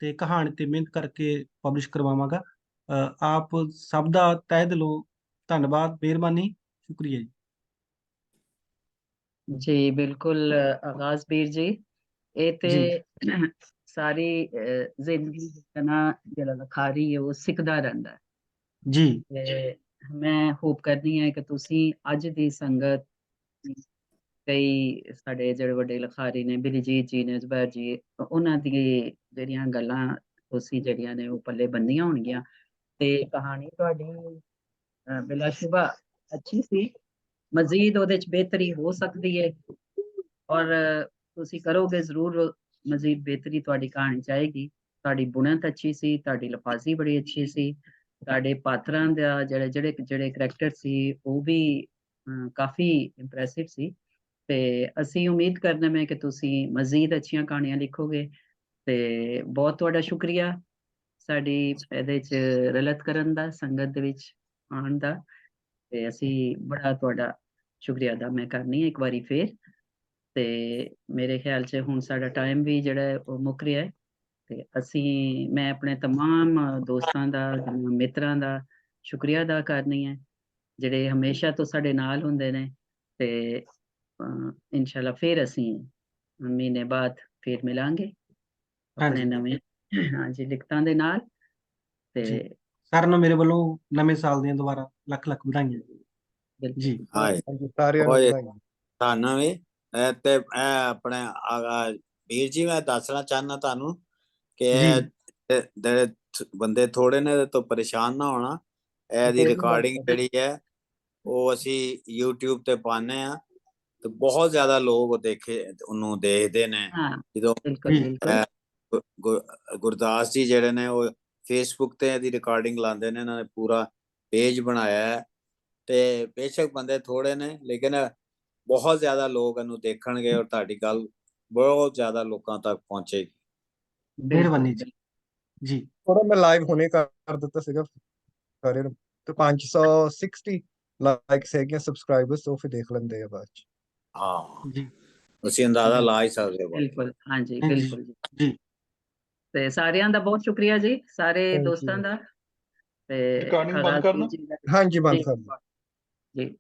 ਤੇ ਕਹਾਣੀ ਤੇ ਮਿਹਨਤ ਕਰਕੇ ਪਬਲਿਸ਼ ਕਰਵਾਵਾਂਗਾ। ਆਪ ਸਭ ਦਾ ਤਹਿ ਦਿਲੋਂ ਧੰਨਵਾਦ, ਮਿਹਰਬਾਨੀ, ਸ਼ੁਕਰੀਆ ਜੀ। जी बिल्कुल आगाज बीर जी, ये ते ਜੀ सारी जिंदगी ना जेड़ा लखारी है वो सिखदा रहंदा है। ਜੀ ते मैं होप करनी है कि तुसी अज दी संगत ਕਈ ਸਾਡੇ ਜਿਹੜੇ ਵੱਡੇ ਲਖਾਰੀ ਨੇ, ਬਲਜੀਤ ਜੀ ਨੇ, ਜ਼ੁਬੈਰ ਜੀ, ਉਹਨਾਂ ਦੀ ਜਿਹੜੀਆਂ ਗੱਲਾਂ ਤੁਸੀਂ ਜਿਹੜੀਆਂ ਨੇ ਉਹ ਪੱਲੇ ਬੰਨੀਆਂ ਹੋਣਗੀਆਂ ਤੇ ਕਹਾਣੀ ਤੁਹਾਡੀ ਬਿਲਾਸ਼ੁਬਾ ਅੱਛੀ ਸੀ। ਮਜ਼ੀਦ ਉਹਦੇ ਚ ਬਿਹਤਰੀ ਹੋ ਸਕਦੀ ਹੈ ਔਰ ਤੁਸੀਂ ਕਰੋਗੇ ਜ਼ਰੂਰ, ਮਜ਼ੀਦ ਬਿਹਤਰੀ ਤੁਹਾਡੀ ਕਹਾਣੀ ਚਾਹੇਗੀ। ਤੁਹਾਡੀ ਬੁਣਤ ਅੱਛੀ ਸੀ, ਤੁਹਾਡੀ ਲਫਾਜ਼ੀ ਬੜੀ ਅੱਛੀ ਸੀ, ਤੁਹਾਡੇ ਪਾਤਰਾਂ ਦਾ ਜਿਹੜੇ ਕਰੈਕਟਰ ਸੀ ਉਹ ਵੀ ਕਾਫੀ ਇੰਪ੍ਰੈਸਿਵ ਸੀ। ਤੇ ਅਸੀਂ ਉਮੀਦ ਕਰਨਾ ਮੈਂ ਕਿ ਤੁਸੀਂ ਮਜ਼ੀਦ ਅੱਛੀਆਂ ਕਹਾਣੀਆਂ ਲਿਖੋਗੇ। ਤੇ ਬਹੁਤ ਤੁਹਾਡਾ ਸ਼ੁਕਰੀਆ ਸਾਡੀ ਇਹਦੇ ਚ ਰਲਤ ਕਰਨ ਦਾ, ਸੰਗਤ ਦੇ ਵਿੱਚ ਆਉਣ ਦਾ। ਤੇ ਅਸੀਂ ਬੜਾ ਤੁਹਾਡਾ ਸ਼ੁਕਰੀਆ ਅਦਾ ਮੈਂ ਕਰਨੀ ਹੈ ਇੱਕ ਵਾਰੀ ਫੇਰ। ਤੇ ਮੇਰੇ ਖਿਆਲ 'ਚ ਹੁਣ ਸਾਡਾ ਟਾਈਮ ਵੀ ਜਿਹੜਾ ਹੈ ਉਹ ਮੁੱਕ ਰਿਹਾ ਹੈ ਤੇ ਮੈਂ ਆਪਣੇ तमाम ਦੋਸਤਾਂ ਦਾ, ਮਿੱਤਰਾਂ ਦਾ ਸ਼ੁਕਰੀਆ ਅਦਾ ਕਰਨੀ ਹੈ ਜਿਹੜੇ ਹਮੇਸ਼ਾ ਤੋਂ ਸਾਡੇ ਨਾਲ ਹੁੰਦੇ ਨੇ। ਤੇ ਇਨਸ਼ਾਅੱਲਾ ਫਿਰ ਅਸੀਂ ਮਹੀਨੇ ਬਾਅਦ ਫਿਰ ਮਿਲਾਂਗੇ ਆਪਣੇ ਹਾਂਜੀ ਨਵੇਂ ਹਾਂਜੀ ਲਿਖਤਾਂ ਦੇ ਨਾਲ। ਜੀ, ਤੇ ਸਾਰਿਆਂ ਨੂੰ ਮੇਰੇ ਵੱਲੋਂ ਨਵੇਂ ਸਾਲ ਦੀਆਂ ਦੁਬਾਰਾ ਲੱਖ ਲੱਖ ਵਧਾਈਆਂ ਬਿਲਕੁਲ ਜੀ। ਹਾਂ ਸਾਰਿਆਂ ਨੂੰ ਓਏ ਵਧਾਈਆਂ। ਤੁਹਾਨੂੰ ਵੀ ਤੇ ਆਪਣੇ ਵੀਰ ਜੀ ਮੈਂ ਦੱਸਣਾ ਚਾਹੁੰਦਾ ਤੁਹਾਨੂੰ ਕਿ ਜੀ ਜਿਹੜੇ ਬੰਦੇ ਥੋੜੇ ਨੇ ਇਹਦੇ ਤੋਂ ਪਰੇਸ਼ਾਨ ਨਾ ਹੋਣਾ। ਇਹਦੀ ਰਿਕਾਰਡਿੰਗ ਜਿਹੜੀ ਹੈ ਉਹ ਅਸੀਂ YouTube ਤੇ ਪਾਉਂਦੇ ਆ ਤੇ ਬਹੁਤ ਜ਼ਿਆਦਾ ਲੋਕ ਉਹਨੂੰ ਦੇਖਦੇ ਨੇ। ਹਾਂ ਜਦੋਂ ਬਿਲਕੁਲ ਬਿਲਕੁਲ ਗੁਰਦਾਸ ਜੀ ਜਿਹੜੇ ਨੇ ਉਹ ਫੇਸਬੁੱਕ ਤੇ ਇਹਦੀ ਰਿਕਾਰਡਿੰਗ ਲਾਉਂਦੇ ਨੇ, ਇਹਨਾਂ ਨੇ ਪੂਰਾ पेज बनाया है ਤੇ ਬੇਸ਼ੱਕ ਬੰਦੇ ਥੋੜੇ ਨੇ ਲੇਕਿਨ ਬਹੁਤ ਜ਼ਿਆਦਾ ਲੋਕ ਇਹਨੂੰ ਦੇਖਣਗੇ ਔਰ ਤੁਹਾਡੀ ਗੱਲ ਬਹੁਤ ਜ਼ਿਆਦਾ ਲੋਕਾਂ ਤੱਕ ਪਹੁੰਚੇਗੀ। ਮਿਹਰਬਾਨੀ ਜੀ। ਜੀ ਥੋੜਾ ਮੈਂ ਲਾਈਵ ਹੁਣੇ ਕਰ ਦਿੱਤਾ ਸੀਗਾ ਸਾਰੇ ਨੂੰ, ਤੇ 560 ਲਾਈਕਸ ਹੈਗੀਆਂ ਸਬਸਕ੍ਰਾਈਬਰਸ, ਉਹ ਫਿਰ ਦੇਖ ਲੈਂਦੇ ਆ ਬਾਅਦ ਚ। ਹਾਂ ਜੀ ਤੁਸੀਂ ਅੰਦਾਜ਼ਾ ਲਾ ਹੀ ਸਕਦੇ ਹੋ। ਬਿਲਕੁਲ ਹਾਂਜੀ ਜੀ ਬਿਲਕੁਲ ਜੀ। ਜੀ ਤੇ ਸਾਰਿਆਂ ਦਾ ਬਹੁਤ ਸ਼ੁਕਰੀਆ ਜੀ, ਸਾਰੇ Thank ਦੋਸਤਾਂ you. ਦਾ। ਤੇ ਰਿਕਾਰਡਿੰਗ ਬੰਦ ਆਗਾਜ਼ ਕਰਨਾ? ਜੀ ਦਾ ਹਾਂਜੀ ਬੰਦ ਜੀ ਕਰ ਦਿਓ। ਜੀ